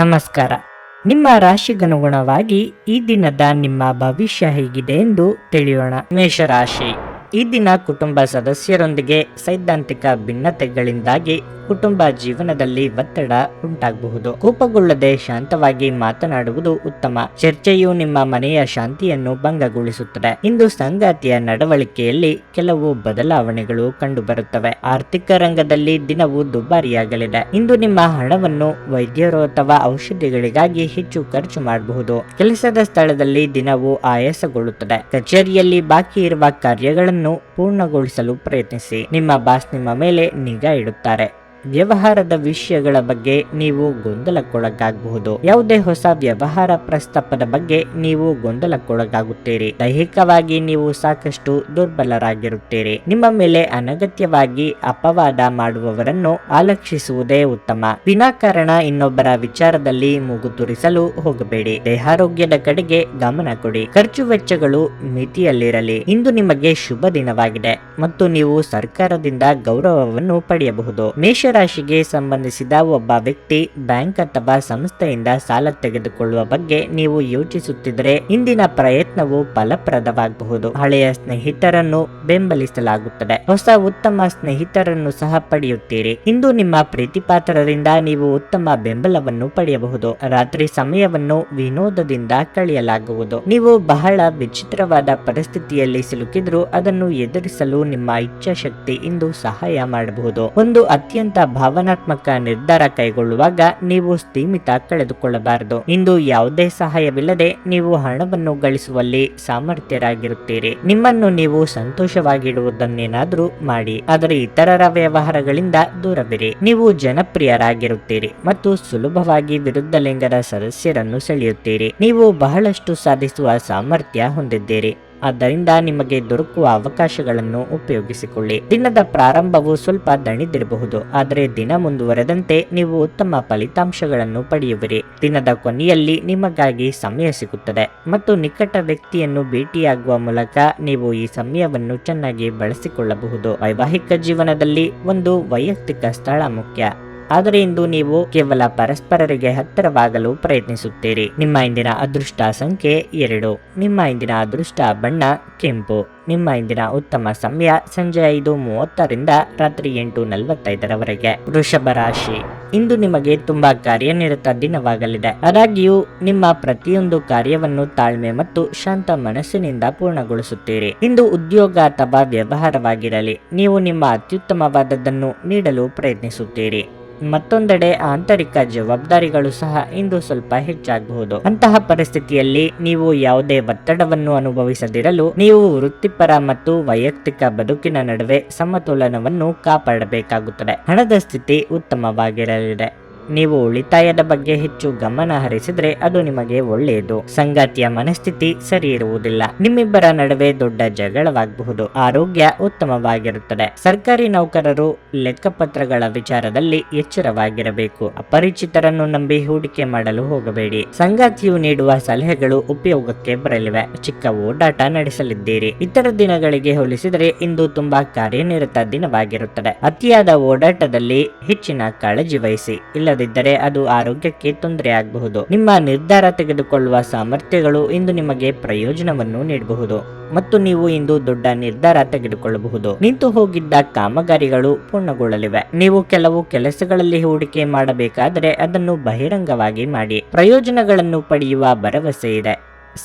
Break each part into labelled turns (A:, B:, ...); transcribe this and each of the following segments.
A: ನಮಸ್ಕಾರ. ನಿಮ್ಮ ರಾಶಿಗನುಗುಣವಾಗಿ ಈ ದಿನದ ನಿಮ್ಮ ಭವಿಷ್ಯ ಹೇಗಿದೆ ಎಂದು ತಿಳಿಯೋಣ. ಮೇಷರಾಶಿ, ಈ ದಿನ ಕುಟುಂಬ ಸದಸ್ಯರೊಂದಿಗೆ ಸೈದ್ಧಾಂತಿಕ ಭಿನ್ನತೆಗಳಿಂದಾಗಿ ಕುಟುಂಬ ಜೀವನದಲ್ಲಿ ಒತ್ತಡ ಉಂಟಾಗಬಹುದು. ಕೋಪಗೊಳ್ಳದೆ ಶಾಂತವಾಗಿ ಮಾತನಾಡುವುದು ಉತ್ತಮ. ಚರ್ಚೆಯು ನಿಮ್ಮ ಮನೆಯ ಶಾಂತಿಯನ್ನು ಭಂಗಗೊಳಿಸುತ್ತದೆ. ಇಂದು ಸಂಗಾತಿಯ ನಡವಳಿಕೆಯಲ್ಲಿ ಕೆಲವು ಬದಲಾವಣೆಗಳು ಕಂಡುಬರುತ್ತವೆ. ಆರ್ಥಿಕ ರಂಗದಲ್ಲಿ ದಿನವು ದುಬಾರಿಯಾಗಲಿದೆ. ಇಂದು ನಿಮ್ಮ ಹಣವನ್ನು ವೈದ್ಯರು ಅಥವಾ ಔಷಧಿಗಳಿಗಾಗಿ ಹೆಚ್ಚು ಖರ್ಚು ಮಾಡಬಹುದು. ಕೆಲಸದ ಸ್ಥಳದಲ್ಲಿ ದಿನವು ಆಯಾಸಗೊಳ್ಳುತ್ತದೆ. ಕಚೇರಿಯಲ್ಲಿ ಬಾಕಿ ಇರುವ ಕಾರ್ಯಗಳನ್ನು ಪೂರ್ಣಗೊಳಿಸಲು ಪ್ರಯತ್ನಿಸಿ. ನಿಮ್ಮ ಬಾಸ್ ನಿಮ್ಮ ಮೇಲೆ ನಿಗಾ ಇಡುತ್ತಾರೆ. ವ್ಯವಹಾರದ ವಿಷಯಗಳ ಬಗ್ಗೆ ನೀವು ಗೊಂದಲಕ್ಕೊಳಗಾಗಬಹುದು. ಯಾವುದೇ ಹೊಸ ವ್ಯವಹಾರ ಪ್ರಸ್ತಾಪದ ಬಗ್ಗೆ ನೀವು ಗೊಂದಲಕ್ಕೊಳಗಾಗುತ್ತೀರಿ. ದೈಹಿಕವಾಗಿ ನೀವು ಸಾಕಷ್ಟು ದುರ್ಬಲರಾಗಿರುತ್ತೀರಿ. ನಿಮ್ಮ ಮೇಲೆ ಅನಗತ್ಯವಾಗಿ ಅಪವಾದ ಮಾಡುವವರನ್ನು ಆಲಕ್ಷಿಸುವುದೇ ಉತ್ತಮ. ವಿನಾಕಾರಣ ಇನ್ನೊಬ್ಬರ ವಿಚಾರದಲ್ಲಿ ಮೂಗು ತೂರಿಸಲು ಹೋಗಬೇಡಿ. ದೇಹಾರೋಗ್ಯದ ಕಡೆಗೆ ಗಮನ ಕೊಡಿ. ಖರ್ಚು ವೆಚ್ಚಗಳು ಮಿತಿಯಲ್ಲಿರಲಿ. ಇಂದು ನಿಮಗೆ ಶುಭ ದಿನವಾಗಿದೆ ಮತ್ತು ನೀವು ಸರ್ಕಾರದಿಂದ ಗೌರವವನ್ನು ಪಡೆಯಬಹುದು. ಮೇಷರಾಶಿಗೆ ಸಂಬಂಧಿಸಿದ ಒಬ್ಬ ವ್ಯಕ್ತಿ ಬ್ಯಾಂಕ್ ಅಥವಾ ಸಂಸ್ಥೆಯಿಂದ ಸಾಲ ತೆಗೆದುಕೊಳ್ಳುವ ಬಗ್ಗೆ ನೀವು ಯೋಚಿಸುತ್ತಿದ್ದರೆ ಇಂದಿನ ಪ್ರಯತ್ನವು ಫಲಪ್ರದವಾಗಬಹುದು. ಹಳೆಯ ಸ್ನೇಹಿತರನ್ನು ಬೆಂಬಲಿಸಲಾಗುತ್ತದೆ. ಹೊಸ ಉತ್ತಮ ಸ್ನೇಹಿತರನ್ನು ಸಹ ಪಡೆಯುತ್ತೀರಿ. ಇಂದು ನಿಮ್ಮ ಪ್ರೀತಿಪಾತ್ರರಿಂದ ನೀವು ಉತ್ತಮ ಬೆಂಬಲವನ್ನು ಪಡೆಯಬಹುದು. ರಾತ್ರಿ ಸಮಯವನ್ನು ವಿನೋದದಿಂದ ಕಳೆಯಲಾಗುವುದು. ನೀವು ಬಹಳ ವಿಚಿತ್ರವಾದ ಪರಿಸ್ಥಿತಿಯಲ್ಲಿ ಸಿಲುಕಿದ್ರೂ ಅದನ್ನು ಎದುರಿಸಲು ನಿಮ್ಮ ಇಚ್ಛಾಶಕ್ತಿ ಇಂದು ಸಹಾಯ ಮಾಡಬಹುದು. ಒಂದು ಅತ್ಯಂತ ಭಾವನಾತ್ಮಕ ನಿರ್ಧಾರ ಕೈಗೊಳ್ಳುವಾಗ ನೀವು ಸ್ಥಿಮಿತ ಕಳೆದುಕೊಳ್ಳಬಾರದು. ಇಂದು ಯಾವುದೇ ಸಹಾಯವಿಲ್ಲದೆ ನೀವು ಹಣವನ್ನು ಗಳಿಸುವಲ್ಲಿ ಸಾಮರ್ಥ್ಯರಾಗಿರುತ್ತೀರಿ. ನಿಮ್ಮನ್ನು ನೀವು ಸಂತೋಷವಾಗಿಡುವುದನ್ನೇನಾದರೂ ಮಾಡಿ, ಆದರೆ ಇತರರ ವ್ಯವಹಾರಗಳಿಂದ ದೂರವಿರಿ. ನೀವು ಜನಪ್ರಿಯರಾಗಿರುತ್ತೀರಿ ಮತ್ತು ಸುಲಭವಾಗಿ ವಿರುದ್ಧ ಲಿಂಗದ ಸದಸ್ಯರನ್ನು ಸೆಳೆಯುತ್ತೀರಿ. ನೀವು ಬಹಳಷ್ಟು ಸಾಧಿಸುವ ಸಾಮರ್ಥ್ಯ ಹೊಂದಿದ್ದೀರಿ. ಆದ್ದರಿಂದ ನಿಮಗೆ ದೊರಕುವ ಅವಕಾಶಗಳನ್ನು ಉಪಯೋಗಿಸಿಕೊಳ್ಳಿ. ದಿನದ ಪ್ರಾರಂಭವು ಸ್ವಲ್ಪ ದಣಿದಿರಬಹುದು, ಆದರೆ ದಿನ ಮುಂದುವರೆದಂತೆ ನೀವು ಉತ್ತಮ ಫಲಿತಾಂಶಗಳನ್ನು ಪಡೆಯುವಿರಿ. ದಿನದ ಕೊನೆಯಲ್ಲಿ ನಿಮಗಾಗಿ ಸಮಯ ಸಿಗುತ್ತದೆ ಮತ್ತು ನಿಕಟ ವ್ಯಕ್ತಿಯನ್ನು ಭೇಟಿಯಾಗುವ ಮೂಲಕ ನೀವು ಈ ಸಮಯವನ್ನು ಚೆನ್ನಾಗಿ ಬಳಸಿಕೊಳ್ಳಬಹುದು. ವೈವಾಹಿಕ ಜೀವನದಲ್ಲಿ ಒಂದು ವೈಯಕ್ತಿಕ ಸ್ಥಳ ಮುಖ್ಯ, ಆದರೆ ಇಂದು ನೀವು ಕೇವಲ ಪರಸ್ಪರರಿಗೆ ಹತ್ತಿರವಾಗಲು ಪ್ರಯತ್ನಿಸುತ್ತೀರಿ. ನಿಮ್ಮ ಇಂದಿನ ಅದೃಷ್ಟ ಸಂಖ್ಯೆ 2. ನಿಮ್ಮ ಇಂದಿನ ಅದೃಷ್ಟ ಬಣ್ಣ ಕೆಂಪು. ನಿಮ್ಮ ಇಂದಿನ ಉತ್ತಮ ಸಮಯ ಸಂಜೆ 5:30ರಿಂದ ರಾತ್ರಿ 8:45ರವರೆಗೆ. ವೃಷಭ ರಾಶಿ, ಇಂದು ನಿಮಗೆ ತುಂಬಾ ಕಾರ್ಯನಿರತ ದಿನವಾಗಲಿದೆ. ಆದಾಗ್ಯೂ ನಿಮ್ಮ ಪ್ರತಿಯೊಂದು ಕಾರ್ಯವನ್ನು ತಾಳ್ಮೆ ಮತ್ತು ಶಾಂತ ಮನಸ್ಸಿನಿಂದ ಪೂರ್ಣಗೊಳಿಸುತ್ತೀರಿ. ಇಂದು ಉದ್ಯೋಗ ಅಥವಾ ವ್ಯವಹಾರವಾಗಿರಲಿ, ನೀವು ನಿಮ್ಮ ಅತ್ಯುತ್ತಮವಾದದ್ದನ್ನು ನೀಡಲು ಪ್ರಯತ್ನಿಸುತ್ತೀರಿ. ಮತ್ತೊಂದೆಡೆ ಆಂತರಿಕ ಜವಾಬ್ದಾರಿಗಳು ಸಹ ಇಂದು ಸ್ವಲ್ಪ ಹೆಚ್ಚಾಗಬಹುದು. ಅಂತಹ ಪರಿಸ್ಥಿತಿಯಲ್ಲಿ ನೀವು ಯಾವುದೇ ಒತ್ತಡವನ್ನು ಅನುಭವಿಸದಿರಲು ನೀವು ವೃತ್ತಿಪರ ಮತ್ತು ವೈಯಕ್ತಿಕ ಬದುಕಿನ ನಡುವೆ ಸಮತೋಲನವನ್ನು ಕಾಪಾಡಬೇಕಾಗುತ್ತದೆ. ಹಣದ ಸ್ಥಿತಿ ಉತ್ತಮವಾಗಿರಲಿದೆ. ನೀವು ಉಳಿತಾಯದ ಬಗ್ಗೆ ಹೆಚ್ಚು ಗಮನ ಹರಿಸಿದ್ರೆ ಅದು ನಿಮಗೆ ಒಳ್ಳೆಯದು. ಸಂಗಾತಿಯ ಮನಸ್ಥಿತಿ ಸರಿ ಇರುವುದಿಲ್ಲ. ನಿಮ್ಮಿಬ್ಬರ ನಡುವೆ ದೊಡ್ಡ ಜಗಳವಾಗಬಹುದು. ಆರೋಗ್ಯ ಉತ್ತಮವಾಗಿರುತ್ತದೆ. ಸರ್ಕಾರಿ ನೌಕರರು ಲೆಕ್ಕಪತ್ರಗಳ ವಿಚಾರದಲ್ಲಿ ಎಚ್ಚರವಾಗಿರಬೇಕು. ಅಪರಿಚಿತರನ್ನು ನಂಬಿ ಹೂಡಿಕೆ ಮಾಡಲು ಹೋಗಬೇಡಿ. ಸಂಗಾತಿಯು ನೀಡುವ ಸಲಹೆಗಳು ಉಪಯೋಗಕ್ಕೆ ಬರಲಿವೆ. ಚಿಕ್ಕ ಓಡಾಟ ನಡೆಸಲಿದ್ದೀರಿ. ಇತರ ದಿನಗಳಿಗೆ ಹೋಲಿಸಿದರೆ ಇಂದು ತುಂಬಾ ಕಾರ್ಯನಿರತ ದಿನವಾಗಿರುತ್ತದೆ. ಅತಿಯಾದ ಓಡಾಟದಲ್ಲಿ ಹೆಚ್ಚಿನ ಕಾಳಜಿ ವಹಿಸಿ, ಇಲ್ಲದಿದ್ದರೆ ಅದು ಆರೋಗ್ಯಕ್ಕೆ ತೊಂದರೆ ಆಗಬಹುದು. ನಿಮ್ಮ ನಿರ್ಧಾರ ತೆಗೆದುಕೊಳ್ಳುವ ಸಾಮರ್ಥ್ಯಗಳು ಇಂದು ನಿಮಗೆ ಪ್ರಯೋಜನವನ್ನು ನೀಡಬಹುದು ಮತ್ತು ನೀವು ಇಂದು ದೊಡ್ಡ ನಿರ್ಧಾರ ತೆಗೆದುಕೊಳ್ಳಬಹುದು. ನಿಂತು ಹೋಗಿದ್ದ ಕಾಮಗಾರಿಗಳು ಪೂರ್ಣಗೊಳ್ಳಲಿವೆ. ನೀವು ಕೆಲವು ಕೆಲಸಗಳಲ್ಲಿ ಹೂಡಿಕೆ ಮಾಡಬೇಕಾದರೆ ಅದನ್ನು ಬಹಿರಂಗವಾಗಿ ಮಾಡಿ. ಪ್ರಯೋಜನಗಳನ್ನು ಪಡೆಯುವ ಭರವಸೆ ಇದೆ.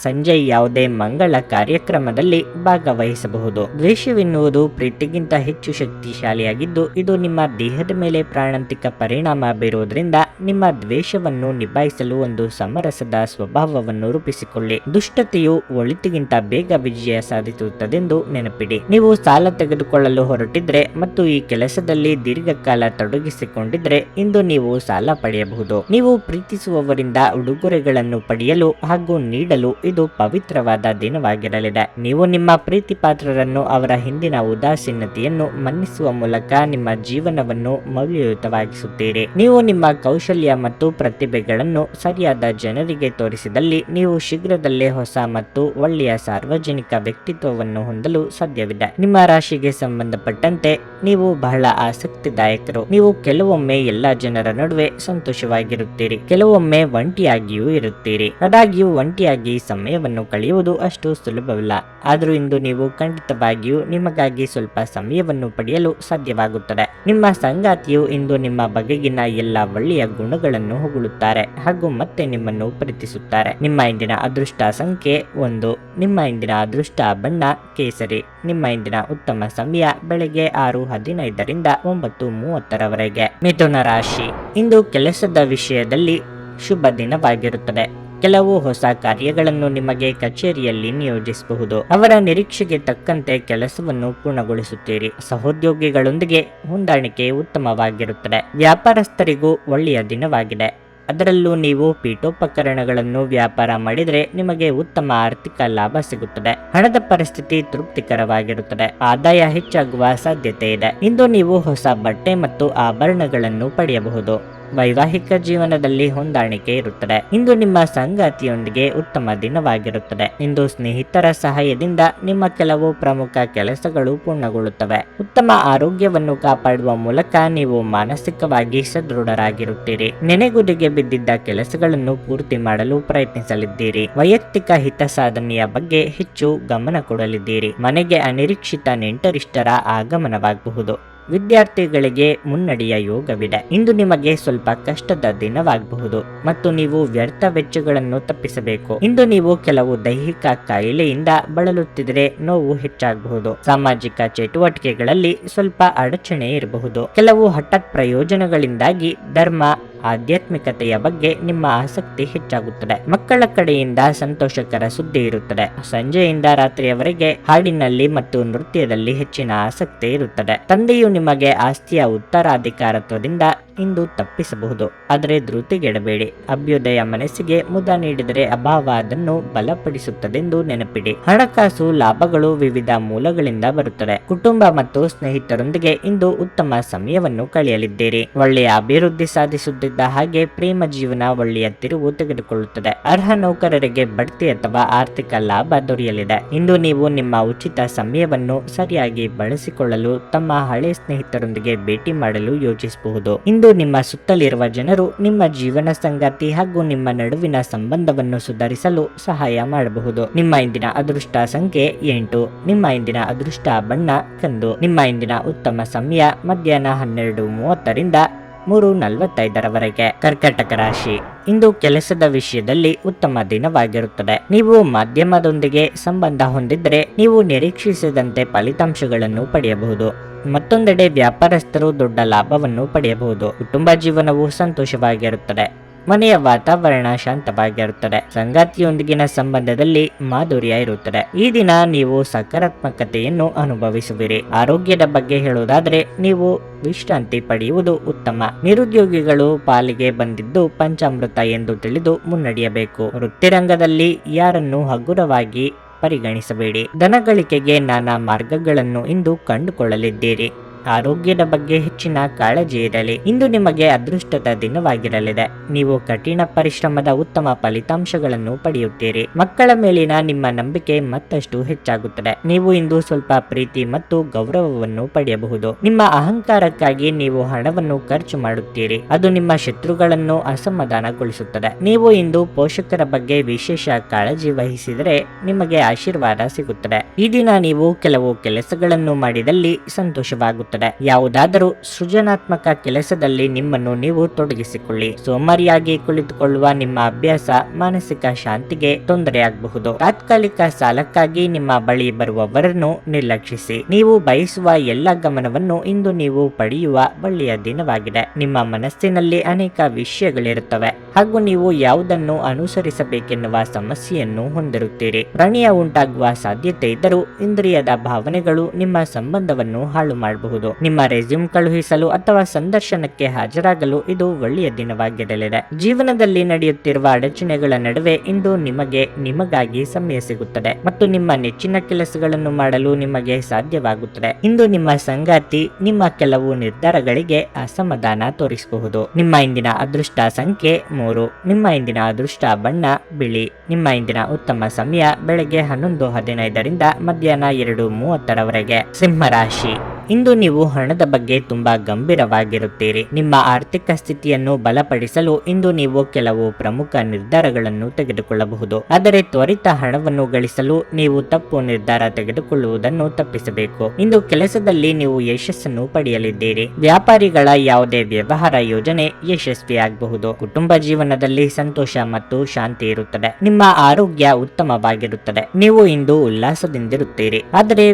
A: ಸಂಜೆ ಯಾವುದೇ ಮಂಗಳ ಕಾರ್ಯಕ್ರಮದಲ್ಲಿ ಭಾಗವಹಿಸಬಹುದು. ದ್ವೇಷವೆನ್ನುವುದು ಪ್ರೀತಿಗಿಂತ ಹೆಚ್ಚು ಶಕ್ತಿಶಾಲಿಯಾಗಿದ್ದು ಇದು ನಿಮ್ಮ ದೇಹದ ಮೇಲೆ ಪ್ರಾಣಾಂತಿಕ ಪರಿಣಾಮ ಬೀರುವುದರಿಂದ ನಿಮ್ಮ ದ್ವೇಷವನ್ನು ನಿಭಾಯಿಸಲು ಒಂದು ಸಮರಸದ ಸ್ವಭಾವವನ್ನು ರೂಪಿಸಿಕೊಳ್ಳಿ. ದುಷ್ಟತೆಯು ಒಳಿತಿಗಿಂತ ಬೇಗ ವಿಜಯ ಸಾಧಿಸುತ್ತದೆಂದು ನೆನಪಿಡಿ. ನೀವು ಸಾಲ ತೆಗೆದುಕೊಳ್ಳಲು ಹೊರಟಿದ್ರೆ ಮತ್ತು ಈ ಕೆಲಸದಲ್ಲಿ ದೀರ್ಘಕಾಲ ತೊಡಗಿಸಿಕೊಂಡಿದ್ರೆ ಇಂದು ನೀವು ಸಾಲ ಪಡೆಯಬಹುದು. ನೀವು ಪ್ರೀತಿಸುವವರಿಂದ ಉಡುಗೊರೆಗಳನ್ನು ಪಡೆಯಲು ಹಾಗೂ ನೀಡಲು ಇದು ಪವಿತ್ರವಾದ ದಿನವಾಗಿರಲಿದೆ. ನೀವು ನಿಮ್ಮ ಪ್ರೀತಿ ಪಾತ್ರರನ್ನು ಅವರ ಹಿಂದಿನ ಉದಾಸೀನತೆಯನ್ನು ಮನ್ನಿಸುವ ಮೂಲಕ ನಿಮ್ಮ ಜೀವನವನ್ನು ಮೌಲ್ಯಯುತವಾಗಿಸುತ್ತೀರಿ. ನೀವು ನಿಮ್ಮ ಕೌಶಲ್ಯ ಮತ್ತು ಪ್ರತಿಭೆಗಳನ್ನು ಸರಿಯಾದ ಜನರಿಗೆ ತೋರಿಸಿದಲ್ಲಿ ನೀವು ಶೀಘ್ರದಲ್ಲೇ ಹೊಸ ಮತ್ತು ಒಳ್ಳೆಯ ಸಾರ್ವಜನಿಕ ವ್ಯಕ್ತಿತ್ವವನ್ನು ಹೊಂದಲು ಸಾಧ್ಯವಿದೆ. ನಿಮ್ಮ ರಾಶಿಗೆ ಸಂಬಂಧಪಟ್ಟಂತೆ ನೀವು ಬಹಳ ಆಸಕ್ತಿದಾಯಕರು. ನೀವು ಕೆಲವೊಮ್ಮೆ ಎಲ್ಲ ಜನರ ನಡುವೆ ಸಂತೋಷವಾಗಿರುತ್ತೀರಿ, ಕೆಲವೊಮ್ಮೆ ಒಂಟಿಯಾಗಿಯೂ ಇರುತ್ತೀರಿ. ಆದಾಗ್ಯೂ ಒಂಟಿಯಾಗಿ ಸಮಯವನ್ನು ಕಳೆಯುವುದು ಅಷ್ಟು ಸುಲಭವಿಲ್ಲ. ಆದರೂ ಇಂದು ನೀವು ಖಂಡಿತವಾಗಿಯೂ ನಿಮಗಾಗಿ ಸ್ವಲ್ಪ ಸಮಯವನ್ನು ಪಡೆಯಲು ಸಾಧ್ಯವಾಗುತ್ತದೆ. ನಿಮ್ಮ ಸಂಗಾತಿಯು ಇಂದು ನಿಮ್ಮ ಬಗೆಗಿನ ಎಲ್ಲ ಒಳ್ಳೆಯ ಗುಣಗಳನ್ನು ಹೊಗಳುತ್ತಾರೆ ಹಾಗೂ ಮತ್ತೆ ನಿಮ್ಮನ್ನು ಪ್ರೀತಿಸುತ್ತಾರೆ. ನಿಮ್ಮ ಇಂದಿನ ಅದೃಷ್ಟ ಸಂಖ್ಯೆ 1. ನಿಮ್ಮ ಇಂದಿನ ಅದೃಷ್ಟ ಬಣ್ಣ ಕೇಸರಿ. ನಿಮ್ಮ ಇಂದಿನ ಉತ್ತಮ ಸಮಯ ಬೆಳಗ್ಗೆ 6:15ರಿಂದ 9:30ರವರೆಗೆ. ಮಿಥುನ ರಾಶಿ. ಇಂದು ಕೆಲಸದ ವಿಷಯದಲ್ಲಿ ಶುಭ ದಿನವಾಗಿರುತ್ತದೆ. ಕೆಲವು ಹೊಸ ಕಾರ್ಯಗಳನ್ನು ನಿಮಗೆ ಕಚೇರಿಯಲ್ಲಿ ನಿಯೋಜಿಸಬಹುದು. ಅವರ ನಿರೀಕ್ಷೆಗೆ ತಕ್ಕಂತೆ ಕೆಲಸವನ್ನು ಪೂರ್ಣಗೊಳಿಸುತ್ತೀರಿ. ಸಹೋದ್ಯೋಗಿಗಳೊಂದಿಗೆ ಹೊಂದಾಣಿಕೆ ಉತ್ತಮವಾಗಿರುತ್ತದೆ. ವ್ಯಾಪಾರಸ್ಥರಿಗೂ ಒಳ್ಳೆಯ ದಿನವಾಗಿದೆ. ಅದರಲ್ಲೂ ನೀವು ಪೀಠೋಪಕರಣಗಳನ್ನು ವ್ಯಾಪಾರ ಮಾಡಿದರೆ ನಿಮಗೆ ಉತ್ತಮ ಆರ್ಥಿಕ ಲಾಭ ಸಿಗುತ್ತದೆ. ಹಣದ ಪರಿಸ್ಥಿತಿ ತೃಪ್ತಿಕರವಾಗಿರುತ್ತದೆ. ಆದಾಯ ಹೆಚ್ಚಾಗುವ ಸಾಧ್ಯತೆ ಇದೆ. ಇಂದು ನೀವು ಹೊಸ ಬಟ್ಟೆ ಮತ್ತು ಆಭರಣಗಳನ್ನು ಪಡೆಯಬಹುದು. ವೈವಾಹಿಕ ಜೀವನದಲ್ಲಿ ಹೊಂದಾಣಿಕೆ ಇರುತ್ತದೆ. ಇಂದು ನಿಮ್ಮ ಸಂಗಾತಿಯೊಂದಿಗೆ ಉತ್ತಮ ದಿನವಾಗಿರುತ್ತದೆ. ಇಂದು ಸ್ನೇಹಿತರ ಸಹಾಯದಿಂದ ನಿಮ್ಮ ಕೆಲವು ಪ್ರಮುಖ ಕೆಲಸಗಳು ಪೂರ್ಣಗೊಳ್ಳುತ್ತವೆ. ಉತ್ತಮ ಆರೋಗ್ಯವನ್ನು ಕಾಪಾಡುವ ಮೂಲಕ ನೀವು ಮಾನಸಿಕವಾಗಿ ಸದೃಢರಾಗಿರುತ್ತೀರಿ. ನೆನೆಗುದಿಗೆ ಬಿದ್ದಿದ್ದ ಕೆಲಸಗಳನ್ನು ಪೂರ್ತಿ ಮಾಡಲು ಪ್ರಯತ್ನಿಸಲಿದ್ದೀರಿ. ವೈಯಕ್ತಿಕ ಹಿತ ಸಾಧನೆಯ ಬಗ್ಗೆ ಹೆಚ್ಚು ಗಮನ ಕೊಡಲಿದ್ದೀರಿ. ಮನೆಗೆ ಅನಿರೀಕ್ಷಿತ ನೆಂಟರಿಷ್ಟರ ಆಗಮನವಾಗಬಹುದು. ವಿದ್ಯಾರ್ಥಿಗಳಿಗೆ ಮುನ್ನಡೆಯ ಯೋಗವಿದೆ. ಇಂದು ನಿಮಗೆ ಸ್ವಲ್ಪ ಕಷ್ಟದ ದಿನವಾಗಬಹುದು ಮತ್ತು ನೀವು ವ್ಯರ್ಥ ವೆಚ್ಚಗಳನ್ನು ತಪ್ಪಿಸಬೇಕು. ಇಂದು ನೀವು ಕೆಲವು ದೈಹಿಕ ಕಾಯಿಲೆಯಿಂದ ಬಳಲುತ್ತಿದ್ದರೆ ನೋವು ಹೆಚ್ಚಾಗಬಹುದು. ಸಾಮಾಜಿಕ ಚಟುವಟಿಕೆಗಳಲ್ಲಿ ಸ್ವಲ್ಪ ಅಡಚಣೆ ಇರಬಹುದು. ಕೆಲವು ಹಠಾತ್ ಪ್ರಯೋಜನಗಳಿಂದಾಗಿ ಧರ್ಮ ಆಧ್ಯಾತ್ಮಿಕತೆಯ ಬಗ್ಗೆ ನಿಮ್ಮ ಆಸಕ್ತಿ ಹೆಚ್ಚಾಗುತ್ತದೆ. ಮಕ್ಕಳ ಕಡೆಯಿಂದ ಸಂತೋಷಕರ ಸುದ್ದಿ ಇರುತ್ತದೆ. ಸಂಜೆಯಿಂದ ರಾತ್ರಿಯವರೆಗೆ ಹಾಡಿನಲ್ಲಿ ಮತ್ತು ನೃತ್ಯದಲ್ಲಿ ಹೆಚ್ಚಿನ ಆಸಕ್ತಿ ಇರುತ್ತದೆ. ತಂದೆಯು ನಿಮಗೆ ಆಸ್ತಿಯ ಉತ್ತರಾಧಿಕಾರತ್ವದಿಂದ ಇಂದು ತಪ್ಪಿಸಬಹುದು, ಆದರೆ ಧೃತಿಗೆಡಬೇಡಿ. ಅಭ್ಯುದಯ ಮನಸ್ಸಿಗೆ ಮುದ ನೀಡಿದರೆ ಅಭಾವ ಅದನ್ನು ಬಲಪಡಿಸುತ್ತದೆಂದು ನೆನಪಿಡಿ. ಹಣಕಾಸು ಲಾಭಗಳು ವಿವಿಧ ಮೂಲಗಳಿಂದ ಬರುತ್ತದೆ. ಕುಟುಂಬ ಮತ್ತು ಸ್ನೇಹಿತರೊಂದಿಗೆ ಇಂದು ಉತ್ತಮ ಸಮಯವನ್ನು ಕಳೆಯಲಿದ್ದೀರಿ. ಒಳ್ಳೆಯ ಅಭಿವೃದ್ಧಿ ಸಾಧಿಸುತ್ತಿದ್ದ ಹಾಗೆ ಪ್ರೇಮ ಜೀವನ ಒಳ್ಳೆಯ ತಿರುವು ತೆಗೆದುಕೊಳ್ಳುತ್ತದೆ. ಅರ್ಹ ನೌಕರರಿಗೆ ಬಡ್ತಿ ಅಥವಾ ಆರ್ಥಿಕ ಲಾಭ ದೊರೆಯಲಿದೆ. ಇಂದು ನೀವು ನಿಮ್ಮ ಉಚಿತ ಸಮಯವನ್ನು ಸರಿಯಾಗಿ ಬಳಸಿಕೊಳ್ಳಲು ತಮ್ಮ ಹಳೆ ಸ್ನೇಹಿತರೊಂದಿಗೆ ಭೇಟಿ ಮಾಡಲು ಯೋಚಿಸಬಹುದು. ಇಂದು ನಿಮ್ಮ ಸುತ್ತಲಿರುವ ಜನರು ನಿಮ್ಮ ಜೀವನ ಸಂಗಾತಿ ಹಾಗೂ ನಿಮ್ಮ ನಡುವಿನ ಸಂಬಂಧವನ್ನು ಸುಧಾರಿಸಲು ಸಹಾಯ ಮಾಡಬಹುದು. ನಿಮ್ಮ ಇಂದಿನ ಅದೃಷ್ಟ ಸಂಖ್ಯೆ 8. ನಿಮ್ಮ ಇಂದಿನ ಅದೃಷ್ಟ ಬಣ್ಣ ಕಂದು. ನಿಮ್ಮ ಇಂದಿನ ಉತ್ತಮ ಸಮಯ ಮಧ್ಯಾಹ್ನ 12:30ರಿಂದ 3:45ರವರೆಗೆ. ಕರ್ಕಾಟಕ ರಾಶಿ. ಇಂದು ಕೆಲಸದ ವಿಷಯದಲ್ಲಿ ಉತ್ತಮ ದಿನವಾಗಿರುತ್ತದೆ. ನೀವು ಮಾಧ್ಯಮದೊಂದಿಗೆ ಸಂಬಂಧ ಹೊಂದಿದ್ದರೆ ನೀವು ನಿರೀಕ್ಷಿಸಿದಂತೆ ಫಲಿತಾಂಶಗಳನ್ನು ಪಡೆಯಬಹುದು. ಮತ್ತೊಂದೆಡೆ ವ್ಯಾಪಾರಸ್ಥರು ದೊಡ್ಡ ಲಾಭವನ್ನು ಪಡೆಯಬಹುದು. ಕುಟುಂಬ ಜೀವನವು ಸಂತೋಷವಾಗಿರುತ್ತದೆ. ಮನೆಯ ವಾತಾವರಣ ಶಾಂತವಾಗಿರುತ್ತದೆ. ಸಂಗಾತಿಯೊಂದಿಗಿನ ಸಂಬಂಧದಲ್ಲಿ ಮಾಧುರ್ಯ ಇರುತ್ತದೆ. ಈ ದಿನ ನೀವು ಸಕಾರಾತ್ಮಕತೆಯನ್ನು ಅನುಭವಿಸುವಿರಿ. ಆರೋಗ್ಯದ ಬಗ್ಗೆ ಹೇಳುವುದಾದರೆ ನೀವು ವಿಶ್ರಾಂತಿ ಪಡೆಯುವುದು ಉತ್ತಮ. ನಿರುದ್ಯೋಗಿಗಳು ಪಾಲಿಗೆ ಬಂದಿದ್ದು ಪಂಚಾಮೃತ ಎಂದು ತಿಳಿದು ಮುನ್ನಡೆಯಬೇಕು. ವೃತ್ತಿರಂಗದಲ್ಲಿ ಯಾರನ್ನು ಹಗುರವಾಗಿ ಪರಿಗಣಿಸಬೇಡಿ. ಧನಗಳಿಕೆಗೆ ನಾನಾ ಮಾರ್ಗಗಳನ್ನು ಇಂದು ಕಂಡುಕೊಳ್ಳಲಿದ್ದೀರಿ. ಆರೋಗ್ಯದ ಬಗ್ಗೆ ಹೆಚ್ಚಿನ ಕಾಳಜಿ ಇರಲಿ. ಇಂದು ನಿಮಗೆ ಅದೃಷ್ಟದ ದಿನವಾಗಿರಲಿದೆ. ನೀವು ಕಠಿಣ ಪರಿಶ್ರಮದ ಉತ್ತಮ ಫಲಿತಾಂಶಗಳನ್ನು ಪಡೆಯುತ್ತೀರಿ. ಮಕ್ಕಳ ಮೇಲಿನ ನಿಮ್ಮ ನಂಬಿಕೆ ಮತ್ತಷ್ಟು ಹೆಚ್ಚಾಗುತ್ತದೆ. ನೀವು ಇಂದು ಸ್ವಲ್ಪ ಪ್ರೀತಿ ಮತ್ತು ಗೌರವವನ್ನು ಪಡೆಯಬಹುದು. ನಿಮ್ಮ ಅಹಂಕಾರಕ್ಕಾಗಿ ನೀವು ಹಣವನ್ನು ಖರ್ಚು ಮಾಡುತ್ತೀರಿ. ಅದು ನಿಮ್ಮ ಶತ್ರುಗಳನ್ನು ಅಸಮಾಧಾನಗೊಳಿಸುತ್ತದೆ. ನೀವು ಇಂದು ಪೋಷಕರ ಬಗ್ಗೆ ವಿಶೇಷ ಕಾಳಜಿ ವಹಿಸಿದರೆ ನಿಮಗೆ ಆಶೀರ್ವಾದ ಸಿಗುತ್ತದೆ. ಈ ದಿನ ನೀವು ಕೆಲವು ಕೆಲಸಗಳನ್ನು ಮಾಡಿದಲ್ಲಿ ಸಂತೋಷವಾಗುತ್ತದೆ. ಯಾವುದಾದರೂ ಸೃಜನಾತ್ಮಕ ಕೆಲಸದಲ್ಲಿ ನಿಮ್ಮನ್ನು ನೀವು ತೊಡಗಿಸಿಕೊಳ್ಳಿ. ಸೋಮಾರಿಯಾಗಿ ಕುಳಿತುಕೊಳ್ಳುವ ನಿಮ್ಮ ಅಭ್ಯಾಸ ಮಾನಸಿಕ ಶಾಂತಿಗೆ ತೊಂದರೆಯಾಗಬಹುದು. ತಾತ್ಕಾಲಿಕ ಸಾಲಕ್ಕಾಗಿ ನಿಮ್ಮ ಬಳಿ ಬರುವವರನ್ನು ನಿರ್ಲಕ್ಷಿಸಿ. ನೀವು ಬಯಸುವ ಎಲ್ಲ ಗಮನವನ್ನು ಇಂದು ನೀವು ಪಡೆಯುವ ಒಳ್ಳೆಯ ದಿನವಾಗಿದೆ. ನಿಮ್ಮ ಮನಸ್ಸಿನಲ್ಲಿ ಅನೇಕ ವಿಷಯಗಳಿರುತ್ತವೆ ಹಾಗೂ ನೀವು ಯಾವುದನ್ನು ಅನುಸರಿಸಬೇಕೆನ್ನುವ ಸಮಸ್ಯೆಯನ್ನು ಹೊಂದಿರುತ್ತೀರಿ. ಪ್ರಣಯ ಉಂಟಾಗುವ ಸಾಧ್ಯತೆ ಇದ್ದರೂ ಇಂದ್ರಿಯದ ಭಾವನೆಗಳು ನಿಮ್ಮ ಸಂಬಂಧವನ್ನು ಹಾಳು ಮಾಡಬಹುದು. ಮಾಡಬಹುದು. ನಿಮ್ಮ ರೆಸ್ಯೂಮ್ ಕಳುಹಿಸಲು ಅಥವಾ ಸಂದರ್ಶನಕ್ಕೆ ಹಾಜರಾಗಲು ಇದು ಒಳ್ಳೆಯ ದಿನವಾಗಿರಲಿದೆ. ಜೀವನದಲ್ಲಿ ನಡೆಯುತ್ತಿರುವ ಅಡಚಣೆಗಳ ನಡುವೆ ಇಂದು ನಿಮಗಾಗಿ ಸಮಯ ಸಿಗುತ್ತದೆ ಮತ್ತು ನಿಮ್ಮ ನೆಚ್ಚಿನ ಕೆಲಸಗಳನ್ನು ಮಾಡಲು ನಿಮಗೆ ಸಾಧ್ಯವಾಗುತ್ತದೆ. ಇಂದು ನಿಮ್ಮ ಸಂಗಾತಿ ನಿಮ್ಮ ಕೆಲವು ನಿರ್ಧಾರಗಳಿಗೆ ಅಸಮಾಧಾನ ತೋರಿಸಬಹುದು. ನಿಮ್ಮ ಇಂದಿನ ಅದೃಷ್ಟ ಸಂಖ್ಯೆ 3. ನಿಮ್ಮ ಇಂದಿನ ಅದೃಷ್ಟ ಬಣ್ಣ ಬಿಳಿ. ನಿಮ್ಮ ಇಂದಿನ ಉತ್ತಮ ಸಮಯ ಬೆಳಗ್ಗೆ 11:15 ಮಧ್ಯಾಹ್ನ 2:30 ಸಿಂಹ ರಾಶಿ. ಇಂದು ನೀವು ಹಣದ ಬಗ್ಗೆ ತುಂಬಾ ಗಂಭೀರವಾಗಿರುತ್ತೀರಿ. ನಿಮ್ಮ ಆರ್ಥಿಕ ಸ್ಥಿತಿಯನ್ನು ಬಲಪಡಿಸಲು ಇಂದು ನೀವು ಕೆಲವು ಪ್ರಮುಖ ನಿರ್ಧಾರಗಳನ್ನು ತೆಗೆದುಕೊಳ್ಳಬಹುದು. ಆದರೆ ತ್ವರಿತ ಹಣವನ್ನು ಗಳಿಸಲು ನೀವು ತಪ್ಪು ನಿರ್ಧಾರ ತೆಗೆದುಕೊಳ್ಳುವುದನ್ನು ತಪ್ಪಿಸಬೇಕು. ಇಂದು ಕೆಲಸದಲ್ಲಿ ನೀವು ಯಶಸ್ಸನ್ನು ಪಡೆಯಲಿದ್ದೀರಿ. ವ್ಯಾಪಾರಿಗಳ ಯಾವುದೇ ವ್ಯವಹಾರ ಯೋಜನೆ ಯಶಸ್ವಿಯಾಗಬಹುದು. ಕುಟುಂಬ ಜೀವನದಲ್ಲಿ ಸಂತೋಷ ಮತ್ತು ಶಾಂತಿ ಇರುತ್ತದೆ. ನಿಮ್ಮ ಆರೋಗ್ಯ ಉತ್ತಮವಾಗಿರುತ್ತದೆ. ನೀವು ಇಂದು ಉಲ್ಲಾಸದಿಂದಿರುತ್ತೀರಿ. ಆದರೆ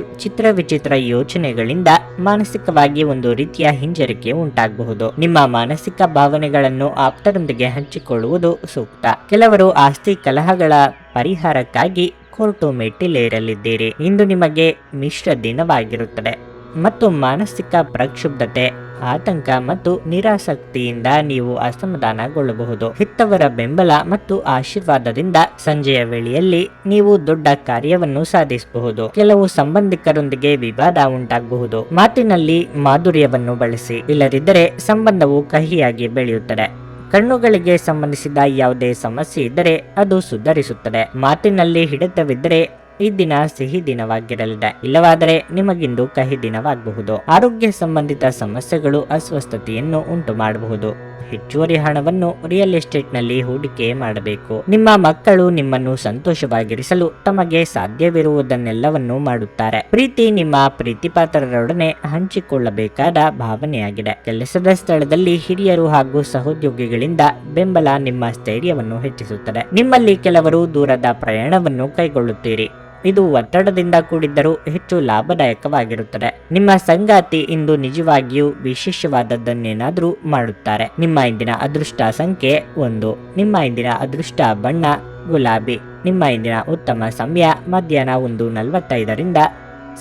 A: ವಿಚಿತ್ರ ಯೋಚನೆಗಳಿಂದ ಮಾನಸಿಕವಾಗಿ ಒಂದು ರೀತಿಯ ಹಿಂಜರಿಕೆ ಉಂಟಾಗಬಹುದು. ನಿಮ್ಮ ಮಾನಸಿಕ ಭಾವನೆಗಳನ್ನು ಆಪ್ತರೊಂದಿಗೆ ಹಂಚಿಕೊಳ್ಳುವುದು ಸೂಕ್ತ. ಕೆಲವರು ಆಸ್ತಿ ಕಲಹಗಳ ಪರಿಹಾರಕ್ಕಾಗಿ ಕೋರ್ಟು ಮೆಟ್ಟಿಲೇರಲಿದ್ದೀರಿ. ಇಂದು ನಿಮಗೆ ಮಿಶ್ರ ದಿನವಾಗಿರುತ್ತದೆ ಮತ್ತು ಮಾನಸಿಕ ಪ್ರಕ್ಷುಬ್ಧತೆ, ಆತಂಕ ಮತ್ತು ನಿರಾಸಕ್ತಿಯಿಂದ ನೀವು ಅಸಮಾಧಾನಗೊಳ್ಳಬಹುದು. ಹೆತ್ತವರ ಬೆಂಬಲ ಮತ್ತು ಆಶೀರ್ವಾದದಿಂದ ಸಂಜೆಯ ವೇಳೆಯಲ್ಲಿ ನೀವು ದೊಡ್ಡ ಕಾರ್ಯವನ್ನು ಸಾಧಿಸಬಹುದು. ಕೆಲವು ಸಂಬಂಧಿಕರೊಂದಿಗೆ ವಿವಾದ ಉಂಟಾಗಬಹುದು. ಮಾತಿನಲ್ಲಿ ಮಾಧುರ್ಯವನ್ನು ಬಳಸಿ, ಇಲ್ಲದಿದ್ದರೆ ಸಂಬಂಧವು ಕಹಿಯಾಗಿ ಬೆಳೆಯುತ್ತದೆ. ಕಣ್ಣುಗಳಿಗೆ ಸಂಬಂಧಿಸಿದ ಯಾವುದೇ ಸಮಸ್ಯೆ ಇದ್ದರೆ ಅದು ಸುಧಾರಿಸುತ್ತದೆ. ಮಾತಿನಲ್ಲಿ ಹಿಡಿತವಿದ್ದರೆ ಈ ದಿನ ಸಿಹಿ ದಿನವಾಗಿರಲಿದೆ. ಇಲ್ಲವಾದರೆ ನಿಮಗಿಂದು ಕಹಿ ದಿನವಾಗಬಹುದು. ಆರೋಗ್ಯ ಸಂಬಂಧಿತ ಸಮಸ್ಯೆಗಳು ಅಸ್ವಸ್ಥತೆಯನ್ನು ಉಂಟು ಮಾಡಬಹುದು. ಹೆಚ್ಚುವರಿ ಹಣವನ್ನು ರಿಯಲ್ ಎಸ್ಟೇಟ್ ನಲ್ಲಿ ಹೂಡಿಕೆ ಮಾಡಬೇಕು. ನಿಮ್ಮ ಮಕ್ಕಳು ನಿಮ್ಮನ್ನು ಸಂತೋಷವಾಗಿರಿಸಲು ತಮಗೆ ಸಾಧ್ಯವಿರುವುದನ್ನೆಲ್ಲವನ್ನು ಮಾಡುತ್ತಾರೆ. ಪ್ರೀತಿ ನಿಮ್ಮ ಪ್ರೀತಿಪಾತ್ರರೊಡನೆ ಹಂಚಿಕೊಳ್ಳಬೇಕಾದ ಭಾವನೆಯಾಗಿದೆ. ಕೆಲಸದ ಸ್ಥಳದಲ್ಲಿ ಹಿರಿಯರು ಹಾಗೂ ಸಹೋದ್ಯೋಗಿಗಳಿಂದ ಬೆಂಬಲ ನಿಮ್ಮ ಸ್ಥೈರ್ಯವನ್ನು ಹೆಚ್ಚಿಸುತ್ತದೆ. ನಿಮ್ಮಲ್ಲಿ ಕೆಲವರು ದೂರದ ಪ್ರಯಾಣವನ್ನು ಕೈಗೊಳ್ಳುತ್ತೀರಿ. ಇದು ಒತ್ತಡದಿಂದ ಕೂಡಿದ್ದರೂ ಹೆಚ್ಚು ಲಾಭದಾಯಕವಾಗಿರುತ್ತದೆ. ನಿಮ್ಮ ಸಂಗಾತಿ ಇಂದು ನಿಜವಾಗಿಯೂ ವಿಶೇಷವಾದದ್ದನ್ನೇನಾದರೂ ಮಾಡುತ್ತಾರೆ. ನಿಮ್ಮ ಇಂದಿನ ಅದೃಷ್ಟ ಸಂಖ್ಯೆ 1. ನಿಮ್ಮ ಇಂದಿನ ಅದೃಷ್ಟ ಬಣ್ಣ ಗುಲಾಬಿ. ನಿಮ್ಮ ಇಂದಿನ ಉತ್ತಮ ಸಮಯ ಮಧ್ಯಾಹ್ನ 1:45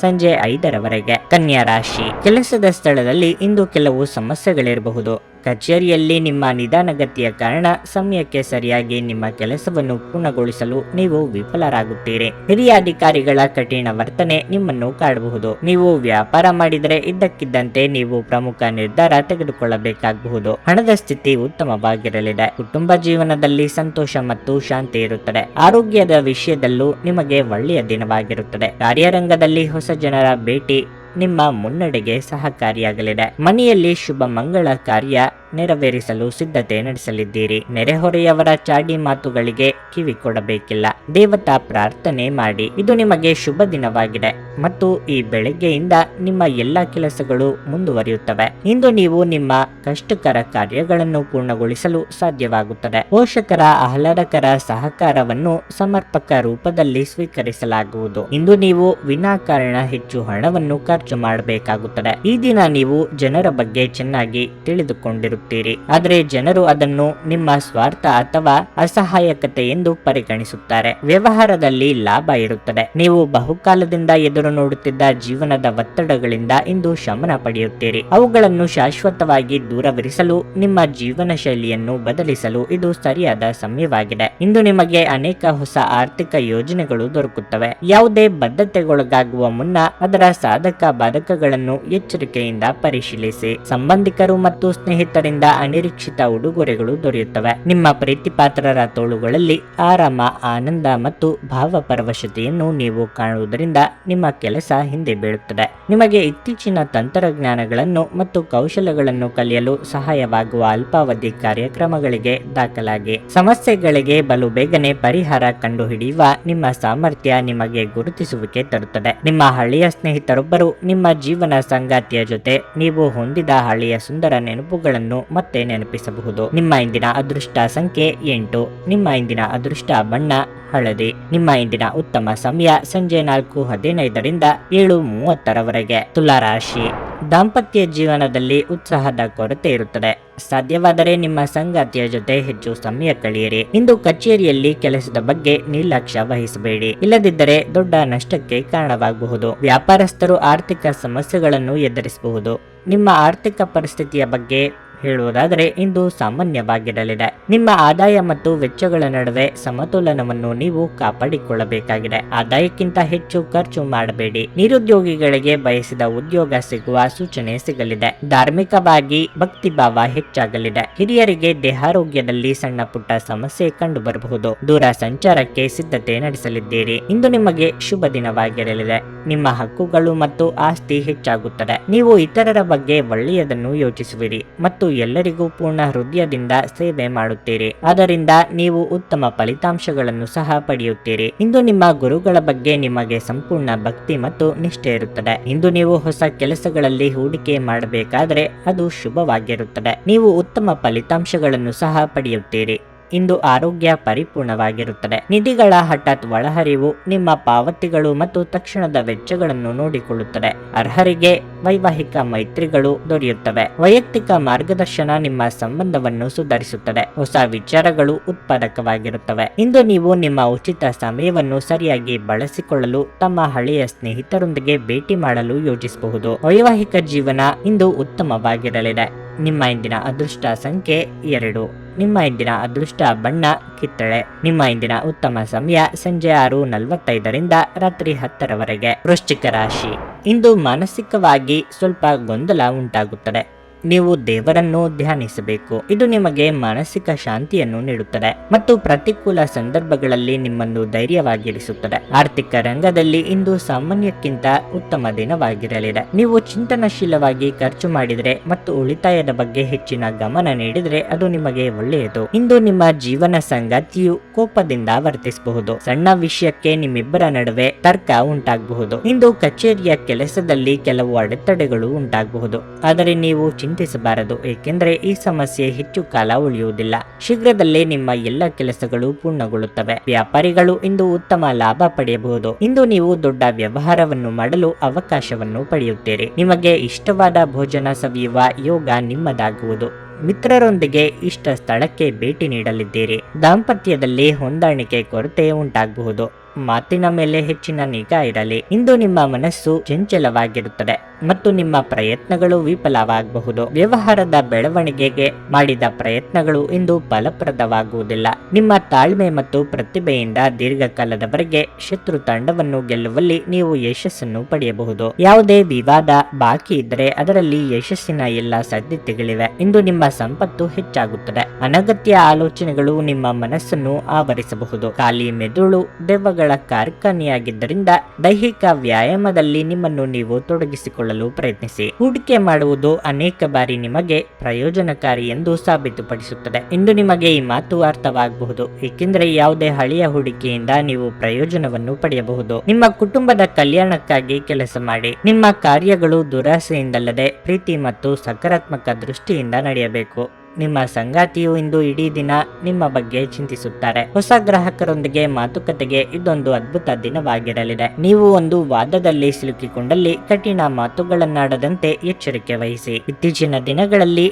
A: ಸಂಜೆ 5:00 ಕನ್ಯಾ ರಾಶಿ. ಕೆಲಸದ ಸ್ಥಳದಲ್ಲಿ ಇಂದು ಕೆಲವು ಸಮಸ್ಯೆಗಳಿರಬಹುದು. ಕಚೇರಿಯಲ್ಲಿ ನಿಮ್ಮ ನಿಧಾನಗತಿಯ ಕಾರಣ ಸಮಯಕ್ಕೆ ಸರಿಯಾಗಿ ನಿಮ್ಮ ಕೆಲಸವನ್ನು ಪೂರ್ಣಗೊಳಿಸಲು ನೀವು ವಿಫಲರಾಗುತ್ತೀರಿ. ಹಿರಿಯ ಅಧಿಕಾರಿಗಳ ಕಠಿಣ ವರ್ತನೆ ನಿಮ್ಮನ್ನು ಕಾಡಬಹುದು. ನೀವು ವ್ಯಾಪಾರ ಮಾಡಿದರೆ ಇದ್ದಕ್ಕಿದ್ದಂತೆ ನೀವು ಪ್ರಮುಖ ನಿರ್ಧಾರ ತೆಗೆದುಕೊಳ್ಳಬೇಕಾಗಬಹುದು. ಹಣದ ಸ್ಥಿತಿ ಉತ್ತಮವಾಗಿರಲಿದೆ. ಕುಟುಂಬ ಜೀವನದಲ್ಲಿ ಸಂತೋಷ ಮತ್ತು ಶಾಂತಿ ಇರುತ್ತದೆ. ಆರೋಗ್ಯದ ವಿಷಯದಲ್ಲೂ ನಿಮಗೆ ಒಳ್ಳೆಯ ದಿನವಾಗಿರುತ್ತದೆ. ಕಾರ್ಯರಂಗದಲ್ಲಿ ಹೊಸ ಜನರ ಭೇಟಿ ನಿಮ್ಮ ಮುನ್ನಡೆಗೆ ಸಹಕಾರಿಯಾಗಲಿದೆ. ಮನೆಯಲ್ಲಿ ಶುಭ ಮಂಗಳ ಕಾರ್ಯ ನೆರವೇರಿಸಲು ಸಿದ್ಧತೆ ನಡೆಸಲಿದ್ದೀರಿ. ನೆರೆಹೊರೆಯವರ ಚಾಡಿ ಮಾತುಗಳಿಗೆ ಕಿವಿ ಕೊಡಬೇಕಿಲ್ಲ. ದೇವತಾ ಪ್ರಾರ್ಥನೆ ಮಾಡಿ. ಇದು ನಿಮಗೆ ಶುಭ ದಿನವಾಗಿದೆ ಮತ್ತು ಈ ಬೆಳಗ್ಗೆಯಿಂದ ನಿಮ್ಮ ಎಲ್ಲ ಕೆಲಸಗಳು ಮುಂದುವರಿಯುತ್ತವೆ. ಇಂದು ನೀವು ನಿಮ್ಮ ಕಷ್ಟಕರ ಕಾರ್ಯಗಳನ್ನು ಪೂರ್ಣಗೊಳಿಸಲು ಸಾಧ್ಯವಾಗುತ್ತದೆ. ಪೋಷಕರ ಆಹ್ಲಾದಕರ ಸಹಕಾರವನ್ನು ಸಮರ್ಪಕ ರೂಪದಲ್ಲಿ ಸ್ವೀಕರಿಸಲಾಗುವುದು. ಇಂದು ನೀವು ವಿನಾಕಾರಣ ಹೆಚ್ಚು ಹಣವನ್ನು ಖರ್ಚು ಮಾಡಬೇಕಾಗುತ್ತದೆ. ಈ ದಿನ ನೀವು ಜನರ ಬಗ್ಗೆ ಚೆನ್ನಾಗಿ ತಿಳಿದುಕೊಂಡಿರುತ್ತೀರಿ, ಆದರೆ ಜನರು ಅದನ್ನು ನಿಮ್ಮ ಸ್ವಾರ್ಥ ಅಥವಾ ಅಸಹಾಯಕತೆ ಎಂದು ಪರಿಗಣಿಸುತ್ತಾರೆ. ವ್ಯವಹಾರದಲ್ಲಿ ಲಾಭ ಇರುತ್ತದೆ. ನೀವು ಬಹುಕಾಲದಿಂದ ಎದುರು ನೋಡುತ್ತಿದ್ದ ಜೀವನದ ಒತ್ತಡಗಳಿಂದ ಇಂದು ಶಮನ ಪಡೆಯುತ್ತೀರಿ. ಅವುಗಳನ್ನು ಶಾಶ್ವತವಾಗಿ ದೂರವಿರಿಸಲು ನಿಮ್ಮ ಜೀವನ ಶೈಲಿಯನ್ನು ಬದಲಿಸಲು ಇದು ಸರಿಯಾದ ಸಮಯವಾಗಿದೆ. ಇಂದು ನಿಮಗೆ ಅನೇಕ ಹೊಸ ಆರ್ಥಿಕ ಯೋಜನೆಗಳು ದೊರಕುತ್ತವೆ. ಯಾವುದೇ ಬದ್ಧತೆಗೊಳಗಾಗುವ ಮುನ್ನ ಅದರ ಸಾಧಕ ಬಾಧಕಗಳನ್ನು ಎಚ್ಚರಿಕೆಯಿಂದ ಪರಿಶೀಲಿಸಿ. ಸಂಬಂಧಿಕರು ಮತ್ತು ಸ್ನೇಹಿತರಿಂದ ಅನಿರೀಕ್ಷಿತ ಉಡುಗೊರೆಗಳು ದೊರೆಯುತ್ತವೆ. ನಿಮ್ಮ ಪ್ರೀತಿಪಾತ್ರರ ತೋಳುಗಳಲ್ಲಿ ಆರಾಮ, ಆನಂದ ಮತ್ತು ಭಾವಪರವಶತೆಯನ್ನು ನೀವು ಕಾಣುವುದರಿಂದ ನಿಮ್ಮ ಕೆಲಸ ಹಿಂದೆ ಬೀಳುತ್ತದೆ. ನಿಮಗೆ ಇತ್ತೀಚಿನ ತಂತ್ರಜ್ಞಾನಗಳನ್ನು ಮತ್ತು ಕೌಶಲಗಳನ್ನು ಕಲಿಯಲು ಸಹಾಯವಾಗುವ ಅಲ್ಪಾವಧಿ ಕಾರ್ಯಕ್ರಮಗಳಿಗೆ ದಾಖಲಾಗಿ. ಸಮಸ್ಯೆಗಳಿಗೆ ಬಲು ಬೇಗನೆ ಪರಿಹಾರ ಕಂಡುಹಿಡಿಯುವ ನಿಮ್ಮ ಸಾಮರ್ಥ್ಯ ನಿಮಗೆ ಗುರುತಿಸುವಿಕೆ ತರುತ್ತದೆ. ನಿಮ್ಮ ಹಳೆಯ ಸ್ನೇಹಿತರೊಬ್ಬರು ನಿಮ್ಮ ಜೀವನ ಸಂಗಾತಿಯ ಜೊತೆ ನೀವು ಹೊಂದಿದ ಹಳೆಯ ಸುಂದರ ನೆನಪುಗಳನ್ನು ವಿಷಯಗಳನ್ನು ಮತ್ತೆ ನೆನಪಿಸಬಹುದು. ನಿಮ್ಮ ಇಂದಿನ ಅದೃಷ್ಟ ಸಂಖ್ಯೆ 8. ನಿಮ್ಮ ಇಂದಿನ ಅದೃಷ್ಟ ಬಣ್ಣ ಹಳದಿ. ನಿಮ್ಮ ಇಂದಿನ ಉತ್ತಮ ಸಮಯ ಸಂಜೆ 4:15ರಿಂದ 7:30ರವರೆಗೆ. ತುಲಾರಾಶಿ, ದಾಂಪತ್ಯ ಜೀವನದಲ್ಲಿ ಉತ್ಸಾಹದ ಕೊರತೆ ಇರುತ್ತದೆ. ಸಾಧ್ಯವಾದರೆ ನಿಮ್ಮ ಸಂಗಾತಿಯ ಜೊತೆ ಹೆಚ್ಚು ಸಮಯ ಕಳೆಯಿರಿ. ಇಂದು ಕಚೇರಿಯಲ್ಲಿ ಕೆಲಸದ ಬಗ್ಗೆ ನಿರ್ಲಕ್ಷ್ಯ ವಹಿಸಬೇಡಿ, ಇಲ್ಲದಿದ್ದರೆ ದೊಡ್ಡ ನಷ್ಟಕ್ಕೆ ಕಾರಣವಾಗಬಹುದು. ವ್ಯಾಪಾರಸ್ಥರು ಆರ್ಥಿಕ ಸಮಸ್ಯೆಗಳನ್ನು ಎದುರಿಸಬಹುದು. ನಿಮ್ಮ ಆರ್ಥಿಕ ಪರಿಸ್ಥಿತಿಯ ಬಗ್ಗೆ ಹೇಳುವುದಾದರೆ ಇಂದು ಸಾಮಾನ್ಯವಾಗಿರಲಿದೆ. ನಿಮ್ಮ ಆದಾಯ ಮತ್ತು ವೆಚ್ಚಗಳ ನಡುವೆ ಸಮತೋಲನವನ್ನು ನೀವು ಕಾಪಾಡಿಕೊಳ್ಳಬೇಕಾಗಿದೆ. ಆದಾಯಕ್ಕಿಂತ ಹೆಚ್ಚು ಖರ್ಚು ಮಾಡಬೇಡಿ. ನಿರುದ್ಯೋಗಿಗಳಿಗೆ ಬಯಸಿದ ಉದ್ಯೋಗ ಸಿಗುವ ಸೂಚನೆ ಸಿಗಲಿದೆ. ಧಾರ್ಮಿಕವಾಗಿ ಭಕ್ತಿಭಾವ ಹೆಚ್ಚಾಗಲಿದೆ. ಹಿರಿಯರಿಗೆ ದೇಹಾರೋಗ್ಯದಲ್ಲಿ ಸಣ್ಣ ಪುಟ್ಟ ಸಮಸ್ಯೆ ಕಂಡು ಬರಬಹುದು. ದೂರ ಸಂಚಾರಕ್ಕೆ ಸಿದ್ಧತೆ ನಡೆಸಲಿದ್ದೀರಿ. ಇಂದು ನಿಮಗೆ ಶುಭ ದಿನವಾಗಿರಲಿದೆ. ನಿಮ್ಮ ಹಕ್ಕುಗಳು ಮತ್ತು ಆಸ್ತಿ ಹೆಚ್ಚಾಗುತ್ತದೆ. ನೀವು ಇತರರ ಬಗ್ಗೆ ಒಳ್ಳೆಯದನ್ನು ಯೋಚಿಸುವಿರಿ ಮತ್ತು ಎಲ್ಲರಿಗೂ ಪೂರ್ಣ ಹೃದಯದಿಂದ ಸೇವೆ ಮಾಡುತ್ತೀರಿ. ಆದ್ದರಿಂದ ನೀವು ಉತ್ತಮ ಫಲಿತಾಂಶಗಳನ್ನು ಸಹ ಪಡೆಯುತ್ತೀರಿ. ಇಂದು ನಿಮ್ಮ ಗುರುಗಳ ಬಗ್ಗೆ ನಿಮಗೆ ಸಂಪೂರ್ಣ ಭಕ್ತಿ ಮತ್ತು ನಿಷ್ಠೆ ಇರುತ್ತದೆ. ಇಂದು ನೀವು ಹೊಸ ಕೆಲಸಗಳಲ್ಲಿ ಹೂಡಿಕೆ ಮಾಡಬೇಕಾದರೆ ಅದು ಶುಭವಾಗಿರುತ್ತದೆ. ನೀವು ಉತ್ತಮ ಫಲಿತಾಂಶಗಳನ್ನು ಸಹ ಪಡೆಯುತ್ತೀರಿ. ಇಂದು ಆರೋಗ್ಯ ಪರಿಪೂರ್ಣವಾಗಿರುತ್ತದೆ. ನಿಧಿಗಳ ಹಠಾತ್ ಒಳಹರಿವು ನಿಮ್ಮ ಪಾವತಿಗಳು ಮತ್ತು ತಕ್ಷಣದ ವೆಚ್ಚಗಳನ್ನು ನೋಡಿಕೊಳ್ಳುತ್ತದೆ. ಅರ್ಹರಿಗೆ ವೈವಾಹಿಕ ಮೈತ್ರಿಗಳು ದೊರೆಯುತ್ತವೆ. ವೈಯಕ್ತಿಕ ಮಾರ್ಗದರ್ಶನ ನಿಮ್ಮ ಸಂಬಂಧವನ್ನು ಸುಧಾರಿಸುತ್ತದೆ. ಹೊಸ ವಿಚಾರಗಳು ಉತ್ಪಾದಕವಾಗಿರುತ್ತವೆ. ಇಂದು ನೀವು ನಿಮ್ಮ ಉಚಿತ ಸಮಯವನ್ನು ಸರಿಯಾಗಿ ಬಳಸಿಕೊಳ್ಳಲು ತಮ್ಮ ಹಳೆಯ ಸ್ನೇಹಿತರೊಂದಿಗೆ ಭೇಟಿ ಮಾಡಲು ಯೋಚಿಸಬಹುದು. ವೈವಾಹಿಕ ಜೀವನ ಇಂದು ಉತ್ತಮವಾಗಿರಲಿದೆ. ನಿಮ್ಮ ಇಂದಿನ ಅದೃಷ್ಟ ಸಂಖ್ಯೆ 2. ನಿಮ್ಮ ಇಂದಿನ ಅದೃಷ್ಟ ಬಣ್ಣ ಕಿತ್ತಳೆ. ನಿಮ್ಮ ಇಂದಿನ ಉತ್ತಮ ಸಮಯ ಸಂಜೆ 6:45ರಿಂದ ರಾತ್ರಿ 10ರವರೆಗೆ. ವೃಶ್ಚಿಕ ರಾಶಿ, ಇಂದು ಮಾನಸಿಕವಾಗಿ ಸ್ವಲ್ಪ ಗೊಂದಲ ಉಂಟಾಗುತ್ತದೆ. ನೀವು ದೇವರನ್ನು ಧ್ಯಾನಿಸಬೇಕು. ಇದು ನಿಮಗೆ ಮಾನಸಿಕ ಶಾಂತಿಯನ್ನು ನೀಡುತ್ತದೆ ಮತ್ತು ಪ್ರತಿಕೂಲ ಸಂದರ್ಭಗಳಲ್ಲಿ ನಿಮ್ಮನ್ನು ಧೈರ್ಯವಾಗಿರಿಸುತ್ತದೆ. ಆರ್ಥಿಕ ರಂಗದಲ್ಲಿ ಇಂದು ಸಾಮಾನ್ಯಕ್ಕಿಂತ ಉತ್ತಮ ದಿನವಾಗಿರಲಿದೆ. ನೀವು ಚಿಂತನಶೀಲವಾಗಿ ಖರ್ಚು ಮಾಡಿದರೆ ಮತ್ತು ಉಳಿತಾಯದ ಬಗ್ಗೆ ಹೆಚ್ಚಿನ ಗಮನ ನೀಡಿದರೆ ಅದು ನಿಮಗೆ ಒಳ್ಳೆಯದು. ಇಂದು ನಿಮ್ಮ ಜೀವನ ಸಂಗಾತಿಯು ಕೋಪದಿಂದ ವರ್ತಿಸಬಹುದು. ಸಣ್ಣ ವಿಷಯಕ್ಕೆ ನಿಮ್ಮಿಬ್ಬರ ನಡುವೆ ತರ್ಕ ಉಂಟಾಗಬಹುದು. ಇಂದು ಕಚೇರಿಯ ಕೆಲಸದಲ್ಲಿ ಕೆಲವು ಅಡೆತಡೆಗಳು ಉಂಟಾಗಬಹುದು, ಆದರೆ ನೀವು ಚಿಂತಿಸಬಾರದು, ಏಕೆಂದರೆ ಈ ಸಮಸ್ಯೆ ಹೆಚ್ಚು ಕಾಲ ಉಳಿಯುವುದಿಲ್ಲ. ಶೀಘ್ರದಲ್ಲೇ ನಿಮ್ಮ ಎಲ್ಲ ಕೆಲಸಗಳು ಪೂರ್ಣಗೊಳ್ಳುತ್ತವೆ. ವ್ಯಾಪಾರಿಗಳು ಇಂದು ಉತ್ತಮ ಲಾಭ ಪಡೆಯಬಹುದು. ಇಂದು ನೀವು ದೊಡ್ಡ ವ್ಯವಹಾರವನ್ನು ಮಾಡಲು ಅವಕಾಶವನ್ನು ಪಡೆಯುತ್ತೀರಿ. ನಿಮಗೆ ಇಷ್ಟವಾದ ಭೋಜನ ಸವಿಯುವ ಯೋಗ ನಿಮ್ಮದಾಗುವುದು. ಮಿತ್ರರೊಂದಿಗೆ ಇಷ್ಟ ಸ್ಥಳಕ್ಕೆ ಭೇಟಿ ನೀಡಲಿದ್ದೀರಿ. ದಾಂಪತ್ಯದಲ್ಲಿ ಹೊಂದಾಣಿಕೆ ಕೊರತೆ ಉಂಟಾಗಬಹುದು. ಮಾತಿನ ಮೇಲೆ ಹೆಚ್ಚಿನ ನಿಗಾ ಇರಲಿ. ಇಂದು ನಿಮ್ಮ ಮನಸ್ಸು ಚಂಚಲವಾಗಿರುತ್ತದೆ ಮತ್ತು ನಿಮ್ಮ ಪ್ರಯತ್ನಗಳು ವಿಫಲವಾಗಬಹುದು. ವ್ಯವಹಾರದ ಬೆಳವಣಿಗೆಗೆ ಮಾಡಿದ ಪ್ರಯತ್ನಗಳು ಇಂದು ಫಲಪ್ರದವಾಗುವುದಿಲ್ಲ. ನಿಮ್ಮ ತಾಳ್ಮೆ ಮತ್ತು ಪ್ರತಿಭೆಯಿಂದ ದೀರ್ಘಕಾಲದವರೆಗೆ ಶತ್ರು ತಂಡವನ್ನು ಗೆಲ್ಲುವಲ್ಲಿ ನೀವು ಯಶಸ್ಸನ್ನು ಪಡೆಯಬಹುದು. ಯಾವುದೇ ವಿವಾದ ಬಾಕಿ ಇದ್ದರೆ ಅದರಲ್ಲಿ ಯಶಸ್ಸಿನ ಎಲ್ಲ ಸಾಧ್ಯತೆಗಳಿವೆ. ಇಂದು ನಿಮ್ಮ ಸಂಪತ್ತು ಹೆಚ್ಚಾಗುತ್ತದೆ. ಅನಗತ್ಯ ಆಲೋಚನೆಗಳು ನಿಮ್ಮ ಮನಸ್ಸನ್ನು ಆವರಿಸಬಹುದು. ಖಾಲಿ ಮೆದುಳು ದೆವ್ವಗಳ ಕಾರ್ಖಾನೆಯಾಗಿದ್ದರಿಂದ ದೈಹಿಕ ವ್ಯಾಯಾಮದಲ್ಲಿ ನಿಮ್ಮನ್ನು ನೀವು ತೊಡಗಿಸಿಕೊಳ್ಳಲು ಪ್ರಯತ್ನಿಸಿ. ಹೂಡಿಕೆ ಮಾಡುವುದು ಅನೇಕ ಬಾರಿ ನಿಮಗೆ ಪ್ರಯೋಜನಕಾರಿ ಎಂದು ಸಾಬೀತುಪಡಿಸುತ್ತದೆ. ಇಂದು ನಿಮಗೆ ಈ ಮಾತು ಅರ್ಥವಾಗಬಹುದು, ಏಕೆಂದರೆ ಯಾವುದೇ ಹಳೆಯ ಹೂಡಿಕೆಯಿಂದ ನೀವು ಪ್ರಯೋಜನವನ್ನು ಪಡೆಯಬಹುದು. ನಿಮ್ಮ ಕುಟುಂಬದ ಕಲ್ಯಾಣಕ್ಕಾಗಿ ಕೆಲಸ ಮಾಡಿ. ನಿಮ್ಮ ಕಾರ್ಯಗಳು ದುರಾಸೆಯಿಂದಲ್ಲದೆ ಪ್ರೀತಿ ಮತ್ತು ಸಕಾರಾತ್ಮಕ ದೃಷ್ಟಿಯಿಂದ ನಡೆಯಬೇಕು. ನಿಮ್ಮ ಸಂಗಾತಿಯು ಇಂದು ಇಡೀ ದಿನ ನಿಮ್ಮ ಬಗ್ಗೆ ಚಿಂತಿಸುತ್ತಾರೆ. ಹೊಸ ಗ್ರಾಹಕರೊಂದಿಗೆ ಮಾತುಕತೆಗೆ ಇದೊಂದು ಅದ್ಭುತ ದಿನವಾಗಿರಲಿದೆ. ನೀವು ಒಂದು ವಾದದಲ್ಲಿ ಸಿಲುಕಿಕೊಂಡಲ್ಲಿ ಕಠಿಣ ಮಾತುಗಳನ್ನಾಡದಂತೆ ಎಚ್ಚರಿಕೆ ವಹಿಸಿ. ಇತ್ತೀಚಿನ ದಿನಗಳಲ್ಲಿ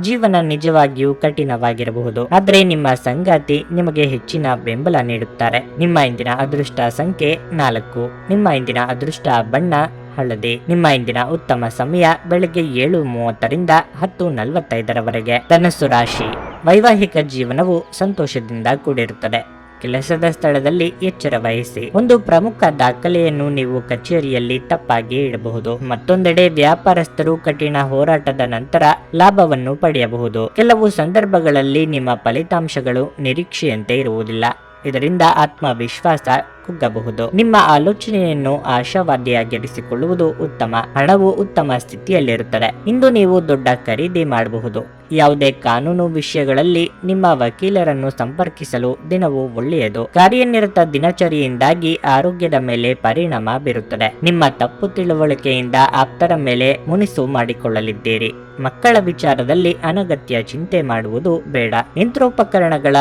A: ಜೀವನ ನಿಜವಾಗಿಯೂ ಕಠಿಣವಾಗಿರಬಹುದು, ಆದರೆ ನಿಮ್ಮ ಸಂಗಾತಿ ನಿಮಗೆ ಹೆಚ್ಚಿನ ಬೆಂಬಲ ನೀಡುತ್ತಾರೆ. ನಿಮ್ಮ ಇಂದಿನ ಅದೃಷ್ಟ ಸಂಖ್ಯೆ 4. ನಿಮ್ಮ ಇಂದಿನ ಅದೃಷ್ಟ ಬಣ್ಣ ಹಳದಿ. ನಿಮ್ಮ ಇಂದಿನ ಉತ್ತಮ ಸಮಯ ಬೆಳಗ್ಗೆ 7:30ರಿಂದ 10:45ರವರೆಗೆ. ಧನಸ್ಸು ರಾಶಿ, ವೈವಾಹಿಕ ಜೀವನವು ಸಂತೋಷದಿಂದ ಕೂಡಿರುತ್ತದೆ. ಕೆಲಸದ ಸ್ಥಳದಲ್ಲಿ ಎಚ್ಚರ ವಹಿಸಿ. ಒಂದು ಪ್ರಮುಖ ದಾಖಲೆಯನ್ನು ನೀವು ಕಚೇರಿಯಲ್ಲಿ ತಪ್ಪಾಗಿ ಇಡಬಹುದು. ಮತ್ತೊಂದೆಡೆ ವ್ಯಾಪಾರಸ್ಥರು ಕಠಿಣ ಹೋರಾಟದ ನಂತರ ಲಾಭವನ್ನು ಪಡೆಯಬಹುದು. ಕೆಲವು ಸಂದರ್ಭಗಳಲ್ಲಿ ನಿಮ್ಮ ಫಲಿತಾಂಶಗಳು ನಿರೀಕ್ಷೆಯಂತೆ ಇರುವುದಿಲ್ಲ. ಇದರಿಂದ ಆತ್ಮವಿಶ್ವಾಸ ಕುಗ್ಗಬಹುದು. ನಿಮ್ಮ ಆಲೋಚನೆಯನ್ನು ಆಶಾವಾದಿಯಾಗಿರಿಸಿಕೊಳ್ಳುವುದು ಉತ್ತಮ. ಹಣವು ಉತ್ತಮ ಸ್ಥಿತಿಯಲ್ಲಿರುತ್ತದೆ. ಇಂದು ನೀವು ದೊಡ್ಡ ಖರೀದಿ ಮಾಡಬಹುದು. ಯಾವುದೇ ಕಾನೂನು ವಿಷಯಗಳಲ್ಲಿ ನಿಮ್ಮ ವಕೀಲರನ್ನು ಸಂಪರ್ಕಿಸಲು ದಿನವು ಒಳ್ಳೆಯದು. ಕಾರ್ಯನಿರತ ದಿನಚರಿಯಿಂದಾಗಿ ಆರೋಗ್ಯದ ಮೇಲೆ ಪರಿಣಾಮ ಬೀರುತ್ತದೆ. ನಿಮ್ಮ ತಪ್ಪು ತಿಳುವಳಿಕೆಯಿಂದ ಆಪ್ತರ ಮೇಲೆ ಮುನಿಸು ಮಾಡಿಕೊಳ್ಳಲಿದ್ದೀರಿ. ಮಕ್ಕಳ ವಿಚಾರದಲ್ಲಿ ಅನಗತ್ಯ ಚಿಂತೆ ಮಾಡುವುದು ಬೇಡ. ಯಂತ್ರೋಪಕರಣಗಳ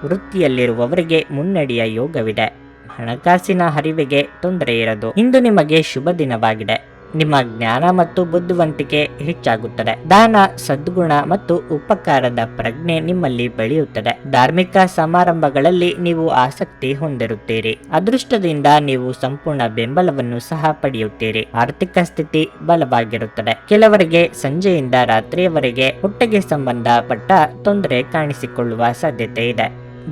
A: ವೃತ್ತಿಯಲ್ಲಿರುವವರಿಗೆ ಮುನ್ನಡೆಯ ಯೋಗವಿದೆ. ಹಣಕಾಸಿನ ಹರಿವಿಗೆ ತೊಂದರೆ ಇರದು. ಇಂದು ನಿಮಗೆ ಶುಭ ದಿನವಾಗಿದೆ. ನಿಮ್ಮ ಜ್ಞಾನ ಮತ್ತು ಬುದ್ಧಿವಂತಿಕೆ ಹೆಚ್ಚಾಗುತ್ತದೆ. ದಾನ, ಸದ್ಗುಣ ಮತ್ತು ಉಪಕಾರದ ಪ್ರಜ್ಞೆ ನಿಮ್ಮಲ್ಲಿ ಬೆಳೆಯುತ್ತದೆ. ಧಾರ್ಮಿಕ ಸಮಾರಂಭಗಳಲ್ಲಿ ನೀವು ಆಸಕ್ತಿ ಹೊಂದಿರುತ್ತೀರಿ. ಅದೃಷ್ಟದಿಂದ ನೀವು ಸಂಪೂರ್ಣ ಬೆಂಬಲವನ್ನು ಸಹ ಪಡೆಯುತ್ತೀರಿ. ಆರ್ಥಿಕ ಸ್ಥಿತಿ ಬಲವಾಗಿರುತ್ತದೆ. ಕೆಲವರಿಗೆ ಸಂಜೆಯಿಂದ ರಾತ್ರಿಯವರೆಗೆ ಹೊಟ್ಟೆಗೆ ಸಂಬಂಧಪಟ್ಟ ತೊಂದರೆ ಕಾಣಿಸಿಕೊಳ್ಳುವ ಸಾಧ್ಯತೆ ಇದೆ.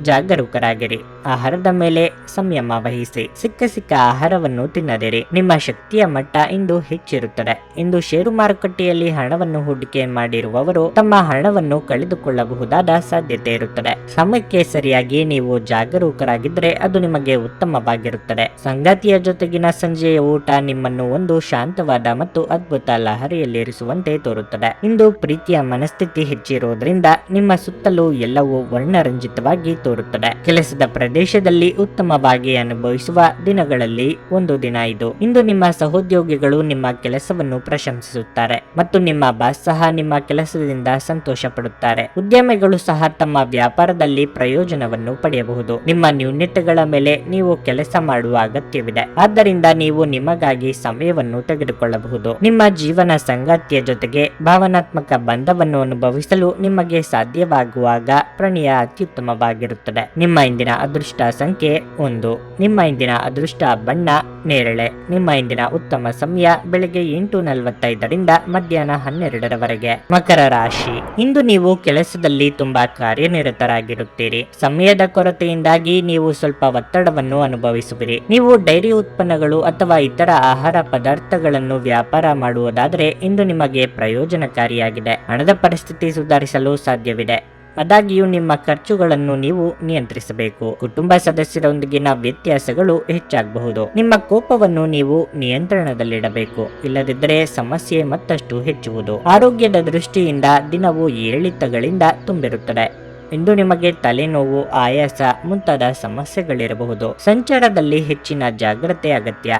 A: ಜಾಗರೂಕರಾಗಿರಿ. ಆಹಾರದ ಮೇಲೆ ಸಂಯಮ ವಹಿಸಿ. ಸಿಕ್ಕ ಆಹಾರವನ್ನು ತಿನ್ನದಿರಿ. ನಿಮ್ಮ ಶಕ್ತಿಯ ಮಟ್ಟ ಇಂದು ಹೆಚ್ಚಿರುತ್ತದೆ. ಇಂದು ಷೇರು ಮಾರುಕಟ್ಟೆಯಲ್ಲಿ ಹಣವನ್ನು ಹೂಡಿಕೆ ಮಾಡಿರುವವರು ತಮ್ಮ ಹಣವನ್ನು ಕಳೆದುಕೊಳ್ಳಬಹುದಾದ ಸಾಧ್ಯತೆ ಇರುತ್ತದೆ. ಸಮಯಕ್ಕೆ ಸರಿಯಾಗಿ ನೀವು ಜಾಗರೂಕರಾಗಿದ್ದರೆ ಅದು ನಿಮಗೆ ಉತ್ತಮವಾಗಿರುತ್ತದೆ. ಸಂಗಾತಿಯ ಜೊತೆಗಿನ ಸಂಜೆಯ ಊಟ ನಿಮ್ಮನ್ನು ಒಂದು ಶಾಂತವಾದ ಮತ್ತು ಅದ್ಭುತ ಲಹರಿಯಲ್ಲಿರಿಸುವಂತೆ ತೋರುತ್ತದೆ. ಇಂದು ಪ್ರೀತಿಯ ಮನಸ್ಥಿತಿ ಹೆಚ್ಚಿರುವುದರಿಂದ ನಿಮ್ಮ ಸುತ್ತಲೂ ಎಲ್ಲವೂ ವರ್ಣರಂಜಿತವಾಗಿ ತೋರುತ್ತದೆ. ಕೆಲಸದ ಪ್ರದೇಶದಲ್ಲಿ ಉತ್ತಮವಾಗಿ ಅನುಭವಿಸುವ ದಿನಗಳಲ್ಲಿ ಒಂದು ದಿನ ಇದು. ಇಂದು ನಿಮ್ಮ ಸಹೋದ್ಯೋಗಿಗಳು ನಿಮ್ಮ ಕೆಲಸವನ್ನು ಪ್ರಶಂಸಿಸುತ್ತಾರೆ ಮತ್ತು ನಿಮ್ಮ ಬಾಸ್ ಸಹ ನಿಮ್ಮ ಕೆಲಸದಿಂದ ಸಂತೋಷ ಪಡುತ್ತಾರೆ. ಉದ್ಯಮಿಗಳು ಸಹ ತಮ್ಮ ವ್ಯಾಪಾರದಲ್ಲಿ ಪ್ರಯೋಜನವನ್ನು ಪಡೆಯಬಹುದು. ನಿಮ್ಮ ನ್ಯೂನತೆಗಳ ಮೇಲೆ ನೀವು ಕೆಲಸ ಮಾಡುವ ಅಗತ್ಯವಿದೆ. ಆದ್ದರಿಂದ ನೀವು ನಿಮಗಾಗಿ ಸಮಯವನ್ನು ತೆಗೆದುಕೊಳ್ಳಬಹುದು. ನಿಮ್ಮ ಜೀವನ ಸಂಗಾತಿಯ ಜೊತೆಗೆ ಭಾವನಾತ್ಮಕ ಬಂಧವನ್ನು ಅನುಭವಿಸಲು ನಿಮಗೆ ಸಾಧ್ಯವಾಗುವಾಗ ಪ್ರಣಯ ಅತ್ಯುತ್ತಮವಾಗಿರುತ್ತದೆ. ನಿಮ್ಮ ಇಂದಿನ ಅದೃಷ್ಟ ಸಂಖ್ಯೆ 1. ನಿಮ್ಮ ಇಂದಿನ ಅದೃಷ್ಟ ಬಣ್ಣ ನೇರಳೆ. ನಿಮ್ಮ ಇಂದಿನ ಉತ್ತಮ ಸಮಯ ಬೆಳಗ್ಗೆ 8:45 ಮಧ್ಯಾಹ್ನ 12 ಮಕರ ರಾಶಿ. ಇಂದು ನೀವು ಕೆಲಸದಲ್ಲಿ ತುಂಬಾ ಕಾರ್ಯನಿರತರಾಗಿರುತ್ತೀರಿ. ಸಮಯದ ಕೊರತೆಯಿಂದಾಗಿ ನೀವು ಸ್ವಲ್ಪ ಒತ್ತಡವನ್ನು ಅನುಭವಿಸುವಿರಿ. ನೀವು ಡೈರಿ ಉತ್ಪನ್ನಗಳು ಅಥವಾ ಇತರ ಆಹಾರ ಪದಾರ್ಥಗಳನ್ನು ವ್ಯಾಪಾರ ಮಾಡುವುದಾದರೆ ಇಂದು ನಿಮಗೆ ಪ್ರಯೋಜನಕಾರಿಯಾಗಿದೆ. ಹಣದ ಪರಿಸ್ಥಿತಿ ಸುಧಾರಿಸಲು ಸಾಧ್ಯವಿದೆ. ಆದಾಗ್ಯೂ ನಿಮ್ಮ ಖರ್ಚುಗಳನ್ನು ನೀವು ನಿಯಂತ್ರಿಸಬೇಕು. ಕುಟುಂಬ ಸದಸ್ಯರೊಂದಿಗಿನ ವ್ಯತ್ಯಾಸಗಳು ಹೆಚ್ಚಾಗಬಹುದು. ನಿಮ್ಮ ಕೋಪವನ್ನು ನೀವು ನಿಯಂತ್ರಣದಲ್ಲಿಡಬೇಕು. ಇಲ್ಲದಿದ್ದರೆ ಸಮಸ್ಯೆ ಮತ್ತಷ್ಟು ಹೆಚ್ಚುವುದು. ಆರೋಗ್ಯದ ದೃಷ್ಟಿಯಿಂದ ದಿನವು ಏರಿಳಿತಗಳಿಂದ ತುಂಬಿರುತ್ತದೆ. ಇಂದು ನಿಮಗೆ ತಲೆನೋವು, ಆಯಾಸ ಮುಂತಾದ ಸಮಸ್ಯೆಗಳಿರಬಹುದು. ಸಂಚಾರದಲ್ಲಿ ಹೆಚ್ಚಿನ ಜಾಗ್ರತೆ ಅಗತ್ಯ.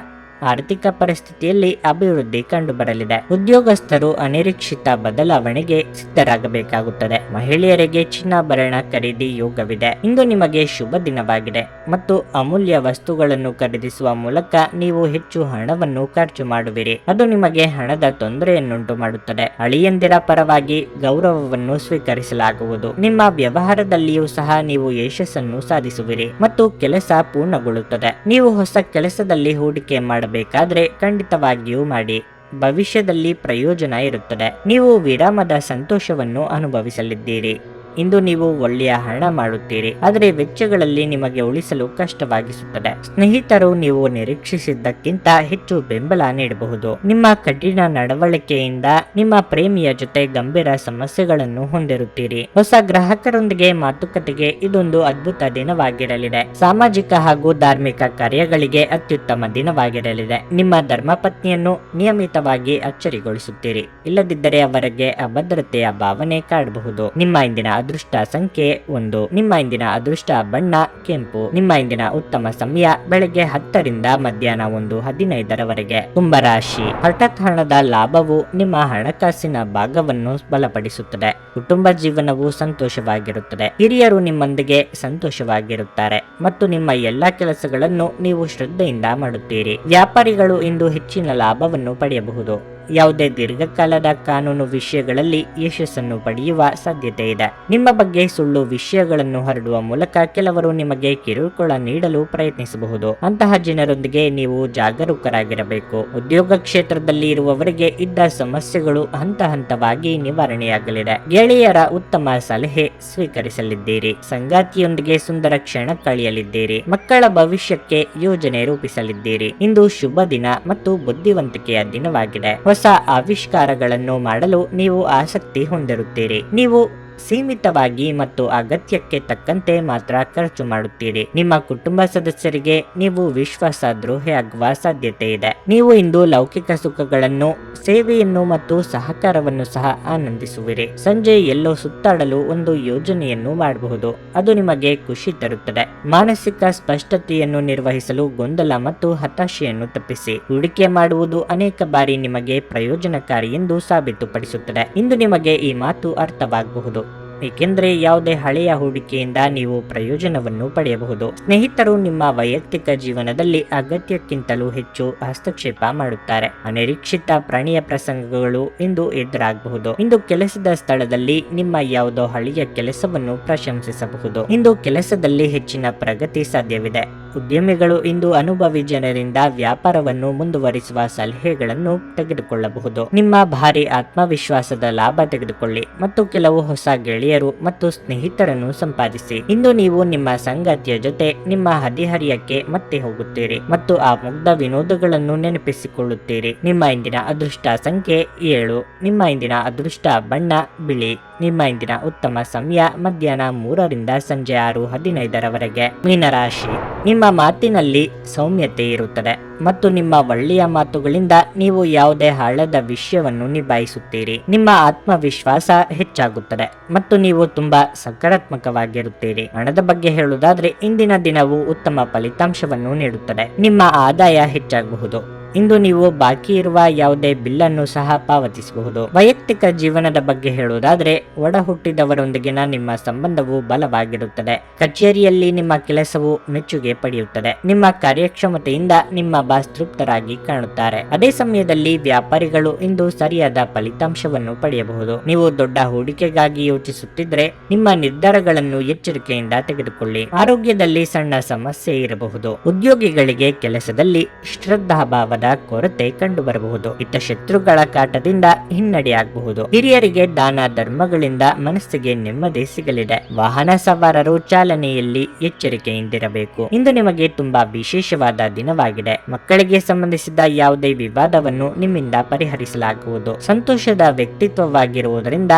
A: ಆರ್ಥಿಕ ಪರಿಸ್ಥಿತಿಯಲ್ಲಿ ಅಭಿವೃದ್ಧಿ ಕಂಡುಬರಲಿದೆ. ಉದ್ಯೋಗಸ್ಥರು ಅನಿರೀಕ್ಷಿತ ಬದಲಾವಣೆಗೆ ಸಿದ್ಧರಾಗಬೇಕಾಗುತ್ತದೆ. ಮಹಿಳೆಯರಿಗೆ ಚಿನ್ನಾಭರಣ ಖರೀದಿ ಯೋಗವಿದೆ. ಇಂದು ನಿಮಗೆ ಶುಭ ದಿನವಾಗಿದೆ ಮತ್ತು ಅಮೂಲ್ಯ ವಸ್ತುಗಳನ್ನು ಖರೀದಿಸುವ ಮೂಲಕ ನೀವು ಹೆಚ್ಚು ಹಣವನ್ನು ಖರ್ಚು ಮಾಡುವಿರಿ. ಅದು ನಿಮಗೆ ಹಣದ ತೊಂದರೆಯನ್ನುಂಟು ಮಾಡುತ್ತದೆ. ಅಳಿಯಂದಿರ ಪರವಾಗಿ ಗೌರವವನ್ನು ಸ್ವೀಕರಿಸಲಾಗುವುದು. ನಿಮ್ಮ ವ್ಯವಹಾರದಲ್ಲಿಯೂ ಸಹ ನೀವು ಯಶಸ್ಸನ್ನು ಸಾಧಿಸುವಿರಿ ಮತ್ತು ಕೆಲಸ ಪೂರ್ಣಗೊಳ್ಳುತ್ತದೆ. ನೀವು ಹೊಸ ಕೆಲಸದಲ್ಲಿ ಹೂಡಿಕೆ ಬೇಕಾದ್ರೆ ಖಂಡಿತವಾಗಿಯೂ ಮಾಡಿ. ಭವಿಷ್ಯದಲ್ಲಿ ಪ್ರಯೋಜನ ಇರುತ್ತದೆ. ನೀವು ವಿರಾಮದ ಸಂತೋಷವನ್ನು ಅನುಭವಿಸಲಿದ್ದೀರಿ. ಇಂದು ನೀವು ಒಳ್ಳೆಯ ಹಣ ಮಾಡುತ್ತೀರಿ, ಆದರೆ ವೆಚ್ಚಗಳಲ್ಲಿ ನಿಮಗೆ ಉಳಿಸಲು ಕಷ್ಟವಾಗಿಸುತ್ತದೆ. ಸ್ನೇಹಿತರು ನೀವು ನಿರೀಕ್ಷಿಸಿದ್ದಕ್ಕಿಂತ ಹೆಚ್ಚು ಬೆಂಬಲ ನೀಡಬಹುದು. ನಿಮ್ಮ ಕಠಿಣ ನಡವಳಿಕೆಯಿಂದ ನಿಮ್ಮ ಪ್ರೇಮಿಯ ಜೊತೆ ಗಂಭೀರ ಸಮಸ್ಯೆಗಳನ್ನು ಹೊಂದಿರುತ್ತೀರಿ. ಹೊಸ ಗ್ರಾಹಕರೊಂದಿಗೆ ಮಾತುಕತೆಗೆ ಇದೊಂದು ಅದ್ಭುತ ದಿನವಾಗಿರಲಿದೆ. ಸಾಮಾಜಿಕ ಹಾಗೂ ಧಾರ್ಮಿಕ ಕಾರ್ಯಗಳಿಗೆ ಅತ್ಯುತ್ತಮ ದಿನವಾಗಿರಲಿದೆ. ನಿಮ್ಮ ಧರ್ಮಪತ್ನಿಯನ್ನು ನಿಯಮಿತವಾಗಿ ಅಚ್ಚರಿಗೊಳಿಸುತ್ತೀರಿ. ಇಲ್ಲದಿದ್ದರೆ ಅವರಿಗೆ ಅಭದ್ರತೆಯ ಭಾವನೆ ಕಾಡಬಹುದು. ನಿಮ್ಮ ಇಂದಿನ ಅದೃಷ್ಟ ಸಂಖ್ಯೆ 1. ನಿಮ್ಮ ಇಂದಿನ ಅದೃಷ್ಟ ಬಣ್ಣ ಕೆಂಪು. ನಿಮ್ಮ ಇಂದಿನ ಉತ್ತಮ ಸಮಯ ಬೆಳಗ್ಗೆ 10 ಮಧ್ಯಾಹ್ನ 1:15 ಕುಂಭರಾಶಿ. ಹಠಾತ್ ಹಣದ ಲಾಭವು ನಿಮ್ಮ ಹಣಕಾಸಿನ ಭಾಗವನ್ನು ಬಲಪಡಿಸುತ್ತದೆ. ಕುಟುಂಬ ಜೀವನವು ಸಂತೋಷವಾಗಿರುತ್ತದೆ. ಹಿರಿಯರು ನಿಮ್ಮೊಂದಿಗೆ ಸಂತೋಷವಾಗಿರುತ್ತಾರೆ ಮತ್ತು ನಿಮ್ಮ ಎಲ್ಲಾ ಕೆಲಸಗಳನ್ನು ನೀವು ಶ್ರದ್ಧೆಯಿಂದ ಮಾಡುತ್ತೀರಿ. ವ್ಯಾಪಾರಿಗಳು ಇಂದು ಹೆಚ್ಚಿನ ಲಾಭವನ್ನು ಪಡೆಯಬಹುದು. ಯಾವುದೇ ದೀರ್ಘಕಾಲದ ಕಾನೂನು ವಿಷಯಗಳಲ್ಲಿ ಯಶಸ್ಸನ್ನು ಪಡೆಯುವ ಸಾಧ್ಯತೆ ಇದೆ. ನಿಮ್ಮ ಬಗ್ಗೆ ಸುಳ್ಳು ವಿಷಯಗಳನ್ನು ಹರಡುವ ಮೂಲಕ ಕೆಲವರು ನಿಮಗೆ ಕಿರುಕುಳ ನೀಡಲು ಪ್ರಯತ್ನಿಸಬಹುದು. ಅಂತಹ ಜನರೊಂದಿಗೆ ನೀವು ಜಾಗರೂಕರಾಗಿರಬೇಕು. ಉದ್ಯೋಗ ಕ್ಷೇತ್ರದಲ್ಲಿ ಇರುವವರಿಗೆ ಇದ್ದ ಸಮಸ್ಯೆಗಳು ಹಂತ ಹಂತವಾಗಿ ನಿವಾರಣೆಯಾಗಲಿದೆ. ಗೆಳೆಯರ ಉತ್ತಮ ಸಲಹೆ ಸ್ವೀಕರಿಸಲಿದ್ದೀರಿ. ಸಂಗಾತಿಯೊಂದಿಗೆ ಸುಂದರ ಕ್ಷಣ ಕಳೆಯಲಿದ್ದೀರಿ. ಮಕ್ಕಳ ಭವಿಷ್ಯಕ್ಕೆ ಯೋಜನೆ ರೂಪಿಸಲಿದ್ದೀರಿ. ಇಂದು ಶುಭ ದಿನ ಮತ್ತು ಬುದ್ಧಿವಂತಿಕೆಯ ದಿನವಾಗಿದೆ. ಹೊಸ ಆವಿಷ್ಕಾರಗಳನ್ನು ಮಾಡಲು ನೀವು ಆಸಕ್ತಿ ಹೊಂದಿರುತ್ತೀರಿ. ನೀವು ಸೀಮಿತವಾಗಿ ಮತ್ತು ಅಗತ್ಯಕ್ಕೆ ತಕ್ಕಂತೆ ಮಾತ್ರ ಖರ್ಚು ಮಾಡುತ್ತೀರಿ. ನಿಮ್ಮ ಕುಟುಂಬ ಸದಸ್ಯರಿಗೆ ನೀವು ವಿಶ್ವಾಸ ದ್ರೋಹಿಯಾಗುವ ಸಾಧ್ಯತೆ ಇದೆ. ನೀವು ಇಂದು ಲೌಕಿಕ ಸುಖಗಳನ್ನು, ಸೇವೆಯನ್ನು ಮತ್ತು ಸಹಕಾರವನ್ನು ಸಹ ಆನಂದಿಸುವಿರಿ. ಸಂಜೆ ಎಲ್ಲೋ ಸುತ್ತಾಡಲು ಒಂದು ಯೋಜನೆಯನ್ನು ಮಾಡಬಹುದು. ಅದು ನಿಮಗೆ ಖುಷಿ ತರುತ್ತದೆ. ಮಾನಸಿಕ ಸ್ಪಷ್ಟತೆಯನ್ನು ನಿರ್ವಹಿಸಲು ಗೊಂದಲ ಮತ್ತು ಹತಾಶೆಯನ್ನು ತಪ್ಪಿಸಿ. ಹೂಡಿಕೆ ಮಾಡುವುದು ಅನೇಕ ಬಾರಿ ನಿಮಗೆ ಪ್ರಯೋಜನಕಾರಿ ಎಂದು ಸಾಬೀತುಪಡಿಸುತ್ತದೆ. ಇಂದು ನಿಮಗೆ ಈ ಮಾತು ಅರ್ಥವಾಗಬಹುದು, ಏಕೆಂದರೆ ಯಾವುದೇ ಹಳೆಯ ಹೂಡಿಕೆಯಿಂದ ನೀವು ಪ್ರಯೋಜನವನ್ನು ಪಡೆಯಬಹುದು. ಸ್ನೇಹಿತರು ನಿಮ್ಮ ವೈಯಕ್ತಿಕ ಜೀವನದಲ್ಲಿ ಅಗತ್ಯಕ್ಕಿಂತಲೂ ಹೆಚ್ಚು ಹಸ್ತಕ್ಷೇಪ ಮಾಡುತ್ತಾರೆ. ಅನಿರೀಕ್ಷಿತ ಪ್ರಾಣಿಯ ಪ್ರಸಂಗಗಳು ಇಂದು ಎದುರಾಗಬಹುದು. ಇಂದು ಕೆಲಸದ ಸ್ಥಳದಲ್ಲಿ ನಿಮ್ಮ ಯಾವುದೋ ಹಳೆಯ ಕೆಲಸವನ್ನು ಪ್ರಶಂಸಿಸಬಹುದು. ಇಂದು ಕೆಲಸದಲ್ಲಿ ಹೆಚ್ಚಿನ ಪ್ರಗತಿ ಸಾಧ್ಯವಿದೆ. ಉದ್ಯಮಿಗಳು ಇಂದು ಅನುಭವಿ ಜನರಿಂದ ವ್ಯಾಪಾರವನ್ನು ಮುಂದುವರಿಸುವ ಸಲಹೆಗಳನ್ನು ತೆಗೆದುಕೊಳ್ಳಬಹುದು. ನಿಮ್ಮ ಭಾರಿ ಆತ್ಮವಿಶ್ವಾಸದ ಲಾಭ ತೆಗೆದುಕೊಳ್ಳಿ ಮತ್ತು ಕೆಲವು ಹೊಸ ಗೆಳೆಯರು ಮತ್ತು ಸ್ನೇಹಿತರನ್ನು ಸಂಪಾದಿಸಿ. ಇಂದು ನೀವು ನಿಮ್ಮ ಸಂಗಾತಿಯ ಜೊತೆ ನಿಮ್ಮ ಹದಿಹರಿಯಕ್ಕೆ ಮತ್ತೆ ಹೋಗುತ್ತೀರಿ ಮತ್ತು ಆ ಮುಗ್ಧ ವಿನೋದಗಳನ್ನು ನೆನಪಿಸಿಕೊಳ್ಳುತ್ತೀರಿ. ನಿಮ್ಮ ಇಂದಿನ ಅದೃಷ್ಟ ಸಂಖ್ಯೆ 7. ನಿಮ್ಮ ಇಂದಿನ ಅದೃಷ್ಟ ಬಣ್ಣ ಬಿಳಿ. ನಿಮ್ಮ ಇಂದಿನ ಉತ್ತಮ ಸಮಯ ಮಧ್ಯಾಹ್ನ 3ರಿಂದ ಸಂಜೆ 6:15ರವರೆಗೆ. ಮೀನರಾಶಿ, ನಿಮ್ಮ ಮಾತಿನಲ್ಲಿ ಸೌಮ್ಯತೆ ಇರುತ್ತದೆ ಮತ್ತು ನಿಮ್ಮ ಒಳ್ಳೆಯ ಮಾತುಗಳಿಂದ ನೀವು ಯಾವುದೇ ಹಳ್ಳದ ವಿಷಯವನ್ನು ನಿಭಾಯಿಸುತ್ತೀರಿ. ನಿಮ್ಮ ಆತ್ಮವಿಶ್ವಾಸ ಹೆಚ್ಚಾಗುತ್ತದೆ ಮತ್ತು ನೀವು ತುಂಬಾ ಸಕಾರಾತ್ಮಕವಾಗಿರುತ್ತೀರಿ. ಹಣದ ಬಗ್ಗೆ ಹೇಳುವುದಾದ್ರೆ ಇಂದಿನ ದಿನವು ಉತ್ತಮ ಫಲಿತಾಂಶವನ್ನು ನೀಡುತ್ತದೆ. ನಿಮ್ಮ ಆದಾಯ ಹೆಚ್ಚಾಗಬಹುದು. ಇಂದು ನೀವು ಬಾಕಿ ಇರುವ ಯಾವುದೇ ಬಿಲ್ಲನ್ನು ಸಹ ಪಾವತಿಸಬಹುದು. ವೈಯಕ್ತಿಕ ಜೀವನದ ಬಗ್ಗೆ ಹೇಳುವುದಾದ್ರೆ ಒಡ ಹುಟ್ಟಿದವರೊಂದಿಗಿನ ನಿಮ್ಮ ಸಂಬಂಧವು ಬಲವಾಗಿರುತ್ತದೆ. ಕಚೇರಿಯಲ್ಲಿ ನಿಮ್ಮ ಕೆಲಸವು ಮೆಚ್ಚುಗೆ ಪಡೆಯುತ್ತದೆ. ನಿಮ್ಮ ಕಾರ್ಯಕ್ಷಮತೆಯಿಂದ ನಿಮ್ಮ ಬಾಸ್ ತೃಪ್ತರಾಗಿ ಕಾಣುತ್ತಾರೆ. ಅದೇ ಸಮಯದಲ್ಲಿ ವ್ಯಾಪಾರಿಗಳು ಇಂದು ಸರಿಯಾದ ಫಲಿತಾಂಶವನ್ನು ಪಡೆಯಬಹುದು. ನೀವು ದೊಡ್ಡ ಹೂಡಿಕೆಗಾಗಿ ಯೋಚಿಸುತ್ತಿದ್ರೆ ನಿಮ್ಮ ನಿರ್ಧಾರಗಳನ್ನು ಎಚ್ಚರಿಕೆಯಿಂದ ತೆಗೆದುಕೊಳ್ಳಿ. ಆರೋಗ್ಯದಲ್ಲಿ ಸಣ್ಣ ಸಮಸ್ಯೆ ಇರಬಹುದು. ಉದ್ಯೋಗಿಗಳಿಗೆ ಕೆಲಸದಲ್ಲಿ ಶ್ರದ್ಧಾಭಾವ ಕೊರತೆ ಕಂಡು ಬರಬಹುದು. ಶತ್ರುಗಳ ಕಾಟದಿಂದ ಹಿನ್ನಡೆಯಾಗಬಹುದು. ಹಿರಿಯರಿಗೆ ದಾನ ಧರ್ಮಗಳಿಂದ ಮನಸ್ಸಿಗೆ ನೆಮ್ಮದಿ ಸಿಗಲಿದೆ. ವಾಹನ ಸವಾರರು ಚಾಲನೆಯಲ್ಲಿ ಎಚ್ಚರಿಕೆಯಿಂದಿರಬೇಕು. ಇಂದು ನಿಮಗೆ ತುಂಬಾ ವಿಶೇಷವಾದ ದಿನವಾಗಿದೆ. ಮಕ್ಕಳಿಗೆ ಸಂಬಂಧಿಸಿದ ಯಾವುದೇ ವಿವಾದವನ್ನು ನಿಮ್ಮಿಂದ ಪರಿಹರಿಸಲಾಗುವುದು. ಸಂತೋಷದ ವ್ಯಕ್ತಿತ್ವವಾಗಿರುವುದರಿಂದ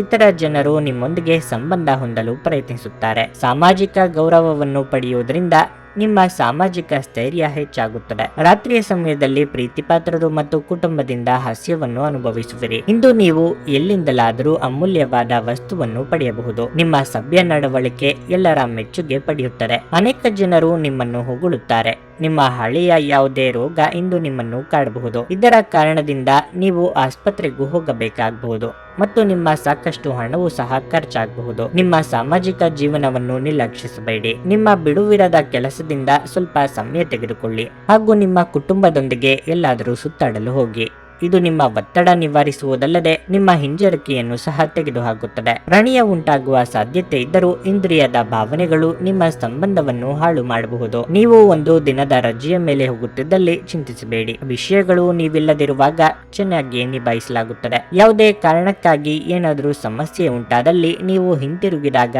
A: ಇತರ ಜನರು ನಿಮ್ಮೊಂದಿಗೆ ಸಂಬಂಧ ಹೊಂದಲು ಪ್ರಯತ್ನಿಸುತ್ತಾರೆ. ಸಾಮಾಜಿಕ ಗೌರವವನ್ನು ಪಡೆಯುವುದರಿಂದ ನಿಮ್ಮ ಸಾಮಾಜಿಕ ಸ್ಥೈರ್ಯ ಹೆಚ್ಚಾಗುತ್ತದೆ. ರಾತ್ರಿಯ ಸಮಯದಲ್ಲಿ ಪ್ರೀತಿಪಾತ್ರರು ಮತ್ತು ಕುಟುಂಬದಿಂದ ಹಾಸ್ಯವನ್ನು ಅನುಭವಿಸುವಿರಿ. ಇಂದು ನೀವು ಎಲ್ಲಿಂದಲಾದರೂ ಅಮೂಲ್ಯವಾದ ವಸ್ತುವನ್ನು ಪಡೆಯಬಹುದು. ನಿಮ್ಮ ಸಭ್ಯ ನಡವಳಿಕೆ ಎಲ್ಲರ ಮೆಚ್ಚುಗೆ ಪಡೆಯುತ್ತದೆ. ಅನೇಕ ಜನರು ನಿಮ್ಮನ್ನು ಹೊಗಳುತ್ತಾರೆ. ನಿಮ್ಮ ಹಳೆಯ ಯಾವುದೇ ರೋಗ ಇಂದು ನಿಮ್ಮನ್ನು ಕಾಡಬಹುದು. ಇದರ ಕಾರಣದಿಂದ ನೀವು ಆಸ್ಪತ್ರೆಗೂ ಹೋಗಬೇಕಾಗಬಹುದು ಮತ್ತು ನಿಮ್ಮ ಸಾಕಷ್ಟು ಹಣವೂ ಸಹ ಖರ್ಚಾಗಬಹುದು. ನಿಮ್ಮ ಸಾಮಾಜಿಕ ಜೀವನವನ್ನು ನಿರ್ಲಕ್ಷಿಸಬೇಡಿ. ನಿಮ್ಮ ಬಿಡುವಿರದ ಕೆಲಸದಿಂದ ಸ್ವಲ್ಪ ಸಮಯ ತೆಗೆದುಕೊಳ್ಳಿ ಹಾಗೂ ನಿಮ್ಮ ಕುಟುಂಬದೊಂದಿಗೆ ಎಲ್ಲಾದರೂ ಸುತ್ತಾಡಲು ಹೋಗಿ. ಇದು ನಿಮ್ಮ ಒತ್ತಡ ನಿವಾರಿಸುವುದಲ್ಲದೆ ನಿಮ್ಮ ಹಿಂಜರಿಕೆಯನ್ನು ಸಹ ತೆಗೆದುಹಾಕುತ್ತದೆ. ಪ್ರಣಯ ಉಂಟಾಗುವ ಸಾಧ್ಯತೆ ಇದ್ದರೂ ಇಂದ್ರಿಯದ ಭಾವನೆಗಳು ನಿಮ್ಮ ಸಂಬಂಧವನ್ನು ಹಾಳು ಮಾಡಬಹುದು. ನೀವು ಒಂದು ದಿನದ ರಜೆಯ ಮೇಲೆ ಹೋಗುತ್ತಿದ್ದಲ್ಲಿ ಚಿಂತಿಸಬೇಡಿ. ವಿಷಯಗಳು ನೀವಿಲ್ಲದಿರುವಾಗ ಚೆನ್ನಾಗಿ ನಿಭಾಯಿಸಲಾಗುತ್ತದೆ. ಯಾವುದೇ ಕಾರಣಕ್ಕಾಗಿ ಏನಾದರೂ ಸಮಸ್ಯೆ ಉಂಟಾದಲ್ಲಿ ನೀವು ಹಿಂತಿರುಗಿದಾಗ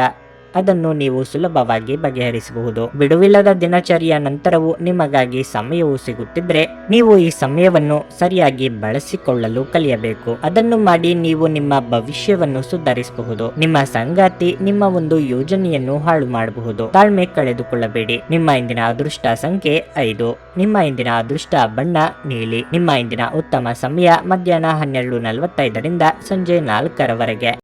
A: ಅದನ್ನು ನೀವು ಸುಲಭವಾಗಿ ಬಗೆಹರಿಸಬಹುದು. ಬಿಡುವಿಲ್ಲದ ದಿನಚರಿಯ ನಂತರವೂ ನಿಮಗಾಗಿ ಸಮಯವು ಸಿಗುತ್ತಿದ್ರೆ ನೀವು ಈ ಸಮಯವನ್ನು ಸರಿಯಾಗಿ ಬಳಸಿಕೊಳ್ಳಲು ಕಲಿಯಬೇಕು. ಅದನ್ನು ಮಾಡಿ ನೀವು ನಿಮ್ಮ ಭವಿಷ್ಯವನ್ನು ಸುಧಾರಿಸಬಹುದು. ನಿಮ್ಮ ಸಂಗಾತಿ ನಿಮ್ಮ ಒಂದು ಯೋಜನೆಯನ್ನು ಹಾಳು ಮಾಡಬಹುದು. ತಾಳ್ಮೆ ಕಳೆದುಕೊಳ್ಳಬೇಡಿ. ನಿಮ್ಮ ಇಂದಿನ ಅದೃಷ್ಟ ಸಂಖ್ಯೆ 5. ನಿಮ್ಮ ಇಂದಿನ ಅದೃಷ್ಟ ಬಣ್ಣ ನೀಲಿ. ನಿಮ್ಮ ಇಂದಿನ ಉತ್ತಮ ಸಮಯ ಮಧ್ಯಾಹ್ನ 12:45ರಿಂದ ಸಂಜೆ 4ರವರೆಗೆ.